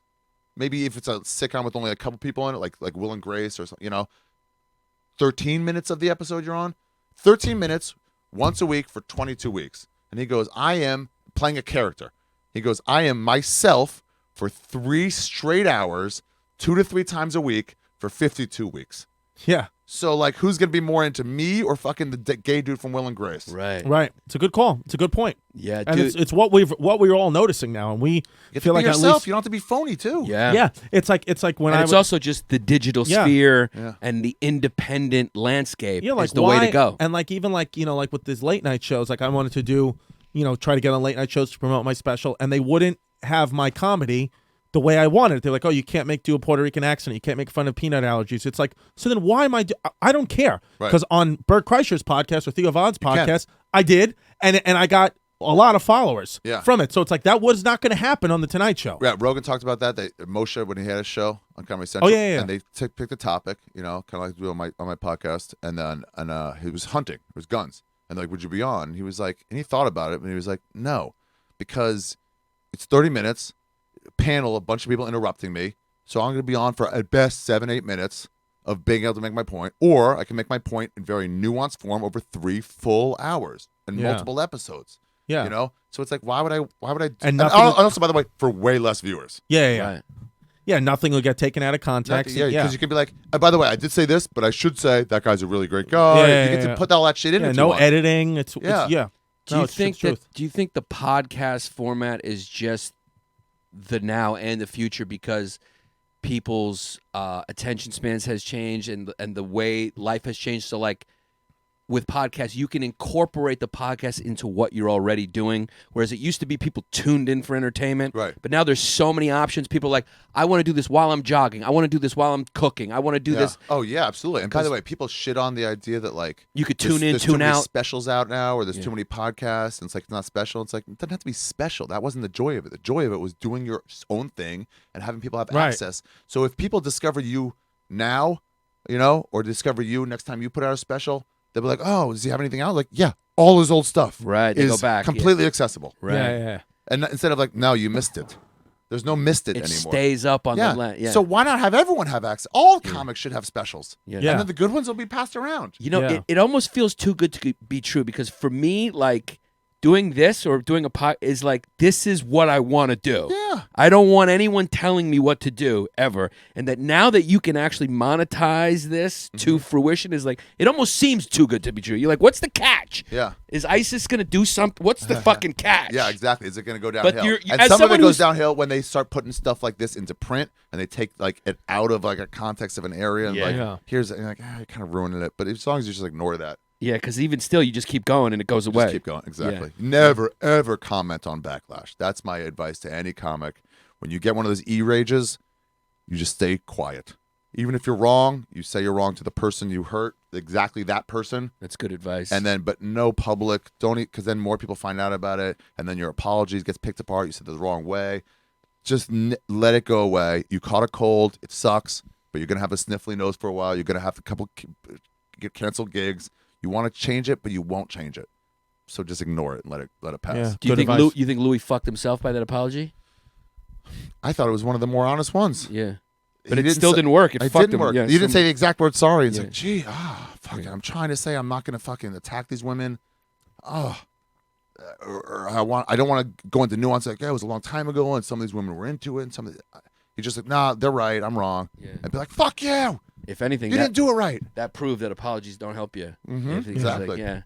Maybe if it's a sitcom with only a couple people in it, like Will and Grace or something, 13 minutes of the episode you're on. 13 minutes once a week for 22 weeks. And he goes, I am playing a character. He goes, I am myself for 3 straight hours, 2 to 3 times a week for 52 weeks.
Yeah.
So, like, who's going to be more into me or fucking the gay dude from Will and Grace?
Right.
Right. It's a good call. It's a good point.
Yeah,
And
dude.
it's what we're all noticing now, and we
You have
feel
to be
like at
yourself.
least
You don't have to be phony, too.
yeah.
It's like when
And
I
it's
was,
also just the digital
Yeah.
sphere
Yeah.
and the independent landscape
like
is the
why,
way to go.
And like even like like with these late night shows, like I wanted to do, try to get on late night shows to promote my special, and they wouldn't have my comedy the way I wanted it. They're like, oh, you can't do a Puerto Rican accent. You can't make fun of peanut allergies. It's like, so then why am I don't care.
Right.
Because on Bert Kreischer's podcast or Theo Von's
can.
podcast, I did. And I got a lot of followers from it. So it's like, that was not going to happen on The Tonight Show.
Yeah, Rogan talked about that. Moshe, when he had a show on Comedy Central, and they picked a topic, kind of like do on my podcast, and then he was hunting, it was guns, and like, would you be on? And he was like, and he thought about it, and he was like, no, because it's 30 minutes, panel, a bunch of people interrupting me, so I'm going to be on for at best 7-8 minutes of being able to make my point, or I can make my point in very nuanced form over 3 full hours and multiple episodes.
Yeah.
So it's like, why would I?
And
and
nothing-
also, by the way, for way less viewers.
Yeah.
Right.
Yeah, nothing will get taken out of context.
Yeah, because you can be like, by the way, I did say this, but I should say that guy's a really great guy.
Yeah,
You get to put all that shit in.
Yeah,
if
no
you want.
editing. It's
Do you
it's
think
the truth.
do you think the podcast format is just the now and the future because people's attention spans has changed and the way life has changed? So like with podcasts, you can incorporate the podcast into what you're already doing, whereas it used to be people tuned in for entertainment.
Right.
But now there's so many options. People are like, I want to do this while I'm jogging. I want to do this while I'm cooking. I want to do this.
Oh yeah, absolutely. And by the way, people shit on the idea that like
You could
there's-
tune in,
there's
tune
too many
out.
specials out now, or there's too many podcasts, and it's like it's not special. It's like it doesn't have to be special. That wasn't the joy of it. The joy of it was doing your own thing and having people have
Right.
access. So if people discover you now, or discover you next time you put out a special, they'll be like, "Oh, does he have anything out?" Like, yeah, all his old stuff,
Right, they
is
go back,
completely accessible,
Right.
Yeah.
and instead of like, "No, you missed it." There's no missed it
It
anymore.
stays up on the land. Yeah.
So why not have everyone have access? All comics should have specials.
Yeah.
Yeah.
And then the good ones will be passed around.
You know,
Yeah.
it almost feels too good to be true because for me, like doing this or doing a pod is like, this is what I want to do.
Yeah.
I don't want anyone telling me what to do ever. And that now that you can actually monetize this to fruition is like, it almost seems too good to be true. You're like, what's the catch?
Yeah.
Is ISIS going to do something? What's the fucking catch?
Yeah, exactly. Is it going to go
But
downhill?
you're-
And
as
some of
someone
it goes
who's-
downhill when they start putting stuff like this into print and they take like it out of like a context of an area and
Yeah.
like
Yeah.
here's and you're like you're kind of ruining it. But as long as you just ignore that,
Yeah, because even still, you just keep going and it goes away.
just keep going. Exactly. Never ever comment on backlash. That's my advice to any comic. When you get one of those e-rages, you just stay quiet. Even if you're wrong, you say you're wrong to the person you hurt, exactly that person.
That's good advice.
And then, but no public, don't eat, because then more people find out about it, and then your apologies gets picked apart. You said it the wrong way. Just let it go away. You caught a cold. It sucks, but you're gonna have a sniffly nose for a while. You're gonna have get canceled gigs. You want to change it, but you won't change it. So just ignore it and let it pass.
Yeah.
do you
Good
think
advice.
you think Louis fucked himself by that apology?
I thought it was one of the more honest ones.
Yeah. But
He
it still
say-
didn't work. It fucked
didn't
him.
work.
Yeah,
He didn't say the exact word sorry. It's
Yeah.
like, gee, fuck it. I'm trying to say I'm not gonna fucking attack these women. Or I don't want to go into nuance like, yeah, it was a long time ago and some of these women were into it and some of the, he's just like, nah, they're right, I'm wrong.
Yeah.
And be like, fuck you.
If anything,
You
that,
didn't do it right.
that proved that apologies don't help you.
Mhm,
If it's
exactly.
Like, yeah.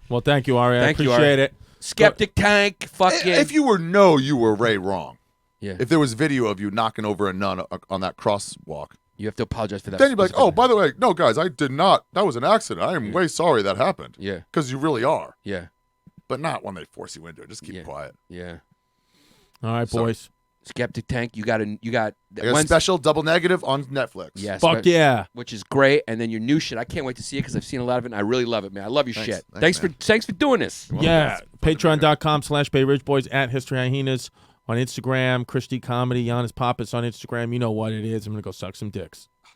Well, thank you, Ari.
Thank
I
you,
appreciate
Ari.
it.
Skeptic tank. Fucking.
If you were Ray wrong.
Yeah.
If there was video of you knocking over a nun on that crosswalk,
You have to apologize for that.
then you'd be like,
specific-
oh, by the way, no, guys, I did not. That was an accident. I am way sorry that happened.
Yeah.
Because you really are.
Yeah.
But not when they force you into it. Just keep
Yeah.
quiet.
Yeah.
All right,
Sorry.
boys.
Skeptic tank. You got.
I got a
Wednesday-
special double negative on Netflix.
Yes.
Fuck yeah.
Which is great, and then your new shit. I can't wait to see it because I've seen a lot of it, and I really love it, man. I love your
Thanks.
shit.
Thanks,
Thanks for doing this.
Yeah.
Fucking
Patreon.com/BayRidgeBoys at History Hyenas on Instagram. Christy Comedy, Yannis Pappas on Instagram. You know what it is. I'm going to go suck some dicks.